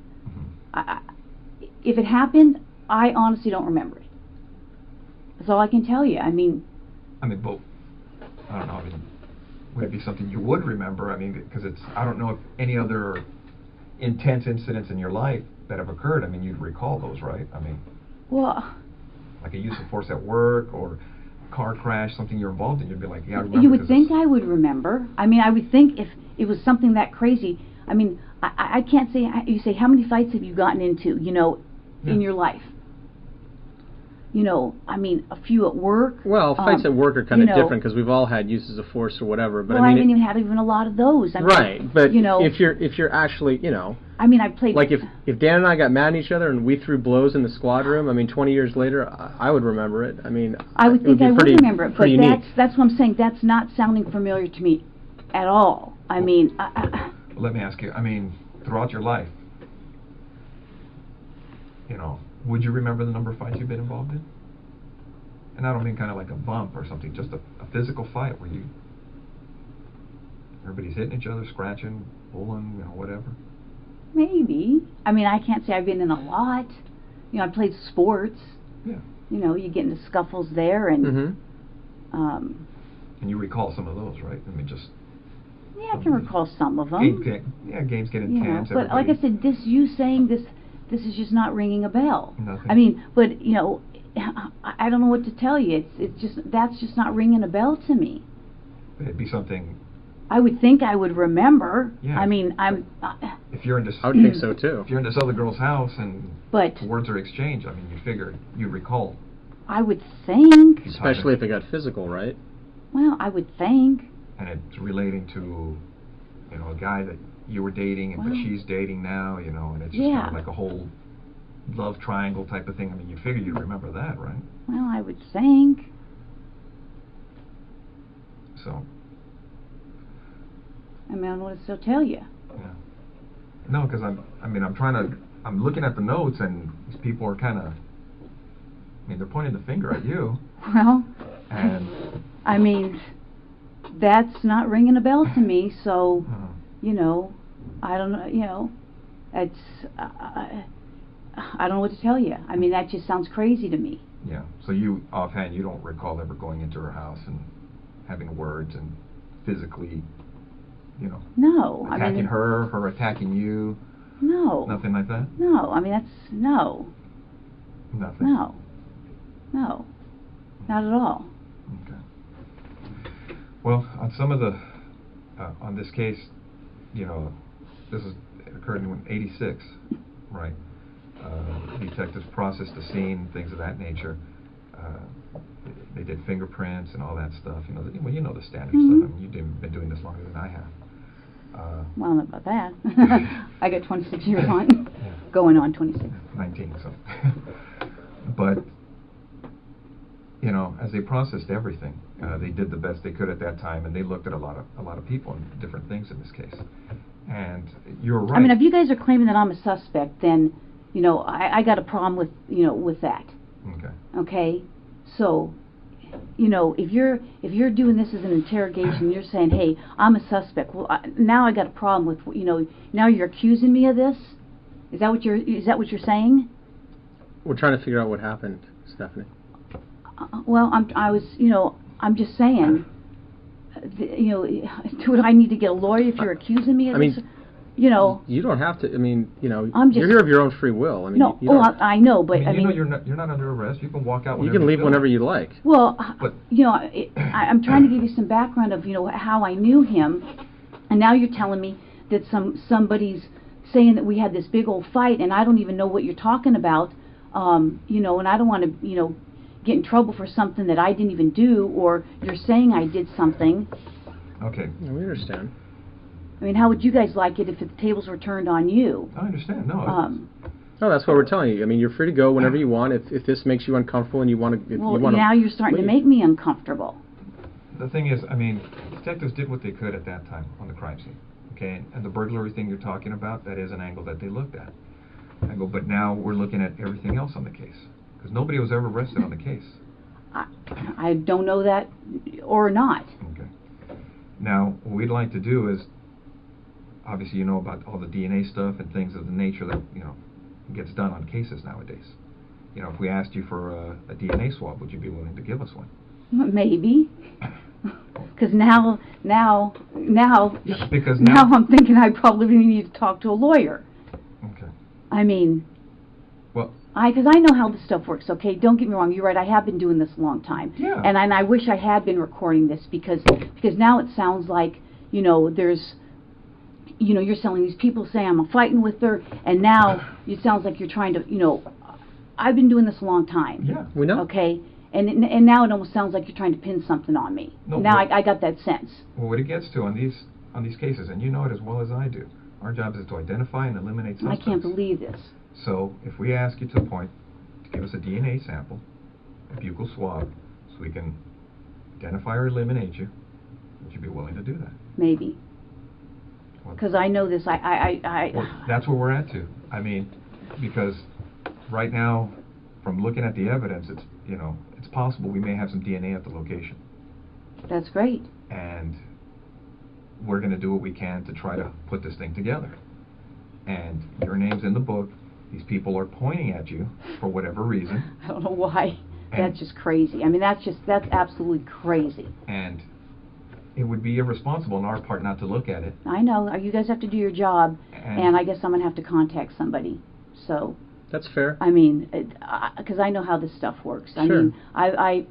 If it happened, I honestly don't remember it. That's all I can tell you. I mean, but I don't know. I mean, would it be something you would remember? I mean, because I don't know if any other intense incidents in your life that have occurred. I mean, you'd recall those, right? I mean, well, like a use of force at work or a car crash, something you're involved in, you'd be like, yeah, I remember. You would think I would remember. I mean, I would think if it was something that crazy. I mean, I can't say. You say, how many fights have you gotten into? In your life. I mean, a few at work. Well, fights at work are kind of different because we've all had uses of force or whatever. But well, I haven't even had a lot of those. I mean, right, but if you're actually, I mean, I played. Like if Dan and I got mad at each other and we threw blows in the squad room, I mean, 20 years later, I would remember it. I mean, I would think I would remember it, but unique. that's what I'm saying. That's not sounding familiar to me at all. I mean, let me ask you. I mean, throughout your life, would you remember the number of fights you've been involved in? And I don't mean kind of like a bump or something, just a physical fight where everybody's hitting each other, scratching, pulling, whatever. Maybe. I mean, I can't say I've been in a lot. I played sports. Yeah. You get into scuffles there, and and you recall some of those, right? I mean, just. Yeah, I can recall some of them. Games get intense. But like I said, you saying this is just not ringing a bell. Nothing. I mean, but I don't know what to tell you. That's just not ringing a bell to me. It'd be something. I would think I would remember. Yeah. I mean, if you're in this, I would think so too. If you're in this other girl's house and words are exchanged, I mean, you figure you recall. I would think. Especially if it got physical, right? Well, I would think. And it's relating to, a guy that you were dating, but she's dating now, and it's just kind of like a whole love triangle type of thing. I mean, you figure you'd remember that, right? Well, I would think. So. I mean, I don't know what to still tell you. Yeah. No, because I'm looking at the notes, and these people are kind of, they're pointing the finger at you. Well, and I mean, that's not ringing a bell to me, so, I don't know, it's, I don't know what to tell you. I mean, that just sounds crazy to me. Yeah, so you, offhand, you don't recall ever going into her house and having words and physically, No. attacking her attacking you? No. Nothing like that? No, I mean, no. Nothing? No. Not at all. Okay. Well, on some of the, on this case, you know, this occurred in '86, right? Detectives processed the scene, things of that nature. They did fingerprints and all that stuff. You know, well, you know the standard stuff. I mean, you've been doing this longer than I have. Well, not about that. I got 26 years on, going on 26. 19, so. But, you know, as they processed everything, they did the best they could at that time, and they looked at a lot of people and different things in this case. And you're right. I mean, if you guys are claiming that I'm a suspect, then, you know, I got a problem with, you know, with that. Okay. Okay? So, you know, if you're doing this as an interrogation, you're saying, hey, I'm a suspect. Well, now I got a problem with, you know, now you're accusing me of this? Is that what you're saying? We're trying to figure out what happened, Stephanie. Well, I'm just saying, you know, do I need to get a lawyer if you're accusing me of this? You know, you don't have to. I mean, you know, I'm just, you're here of your own free will. I mean, no, I know, but I mean, you know, you're not under arrest. You can walk out. You can leave whenever you like. Well, but, you know, I'm trying to give you some background of, you know, how I knew him, and now you're telling me that somebody's saying that we had this big old fight, and I don't even know what you're talking about. You know, and I don't want to, you know, get in trouble for something that I didn't even do, or you're saying I did something. Okay. Yeah, we understand. I mean, how would you guys like it if the tables were turned on you? I understand. No. No, that's what we're telling you. I mean, you're free to go whenever you want. If this makes you uncomfortable and you want to, well, now you're starting to make me uncomfortable. The thing is, I mean, detectives did what they could at that time on the crime scene. Okay, and the burglary thing you're talking about, that is an angle that they looked at. I go, but now we're looking at everything else on the case, because nobody was ever arrested on the case. I don't know that or not. Okay. Now, what we'd like to do is, obviously you know about all the DNA stuff and things of the nature that, you know, gets done on cases nowadays. You know, if we asked you for a DNA swab, would you be willing to give us one? Maybe. Because now because now I'm thinking I probably need to talk to a lawyer. Okay. I mean, well, because I know how this stuff works. Okay, don't get me wrong. You're right. I have been doing this a long time. Yeah. And I wish I had been recording this because now it sounds like, you know, there's, you know, you're telling these people saying I'm fighting with her, and now it sounds like you're trying to, you know, I've been doing this a long time. Yeah. We know. Okay. And now it almost sounds like you're trying to pin something on me. No, now I got that sense. Well, what it gets to on these cases, and you know it as well as I do, our job is to identify and eliminate suspects. I can't believe this. So if we ask you to the point to give us a DNA sample, a buccal swab, so we can identify or eliminate you, would you be willing to do that? Maybe. Because I know this. Well, that's where we're at too. I mean, because right now, from looking at the evidence, it's, you know, it's possible we may have some DNA at the location. That's great. And we're going to do what we can to try to put this thing together. And your name's in the book. These people are pointing at you for whatever reason. I don't know why. That's just crazy. I mean, that's absolutely crazy. And it would be irresponsible on our part not to look at it. I know. You guys have to do your job, and I guess I'm going to have to contact somebody. So. That's fair. I mean, because I know how this stuff works. I mean, I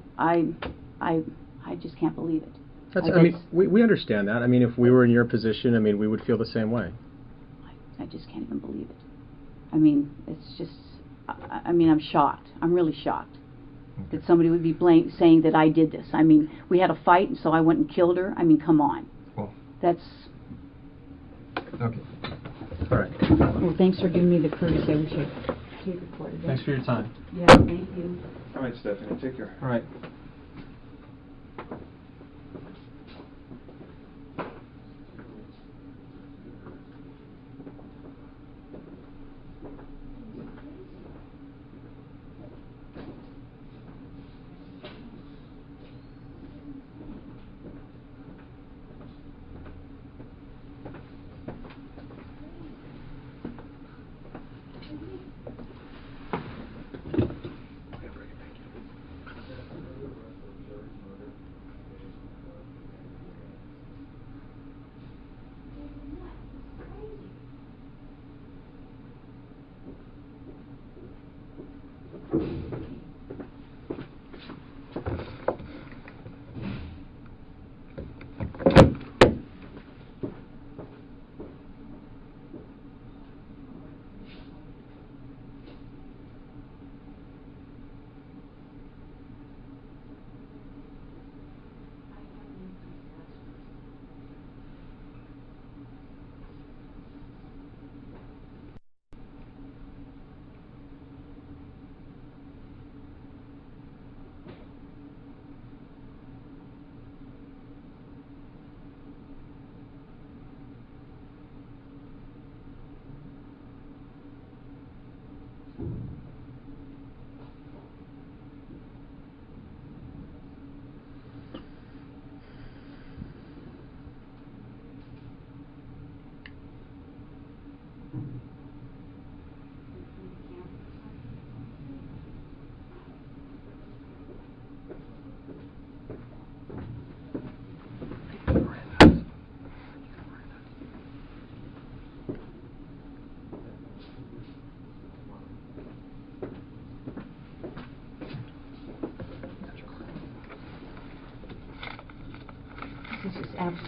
just can't believe it. I mean, we understand that. I mean, if we were in your position, I mean, we would feel the same way. I just can't even believe it. I mean, it's just, I mean, I'm shocked. I'm really shocked that somebody would be saying that I did this. I mean, we had a fight, and so I went and killed her. I mean, come on. Well. That's. Okay. All right. Well, thanks for giving me the courtesy. I wish I could record it. Thanks for your time. Yeah, thank you. All right, Stephanie, take care. All right.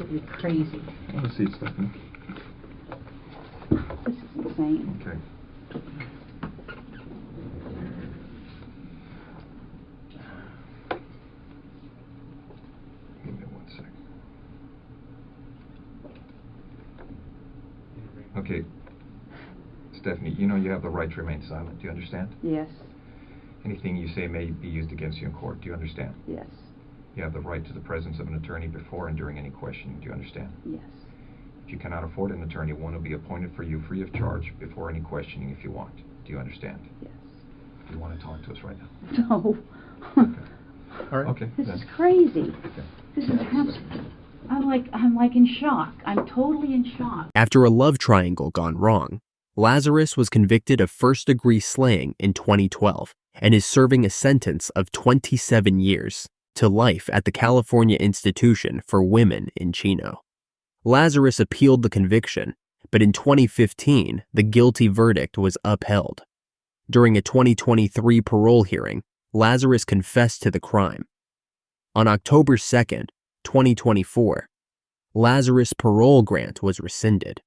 absolutely crazy. Have a seat, Stephanie. This is insane. Okay. Give me 1 second. Okay. Stephanie, you know you have the right to remain silent. Do you understand? Yes, Anything you say may be used against you in court. Do you understand? yes, You have the right to the presence of an attorney before and during any questioning. Do you understand? yes. If you cannot afford an attorney, one will be appointed for you free of charge before any questioning if you want. Do you understand? Yes. Do you want to talk to us right now? No. Okay. All right. Okay. This then. is crazy. Okay. This is I'm like in shock. I'm totally in shock. After a love triangle gone wrong, Lazarus was convicted of first-degree slaying in 2012 and is serving a sentence of 27 years to life at the California Institution for Women in Chino. Lazarus appealed the conviction, but in 2015, the guilty verdict was upheld. During a 2023 parole hearing, Lazarus confessed to the crime. On October 2nd, 2024, Lazarus' parole grant was rescinded.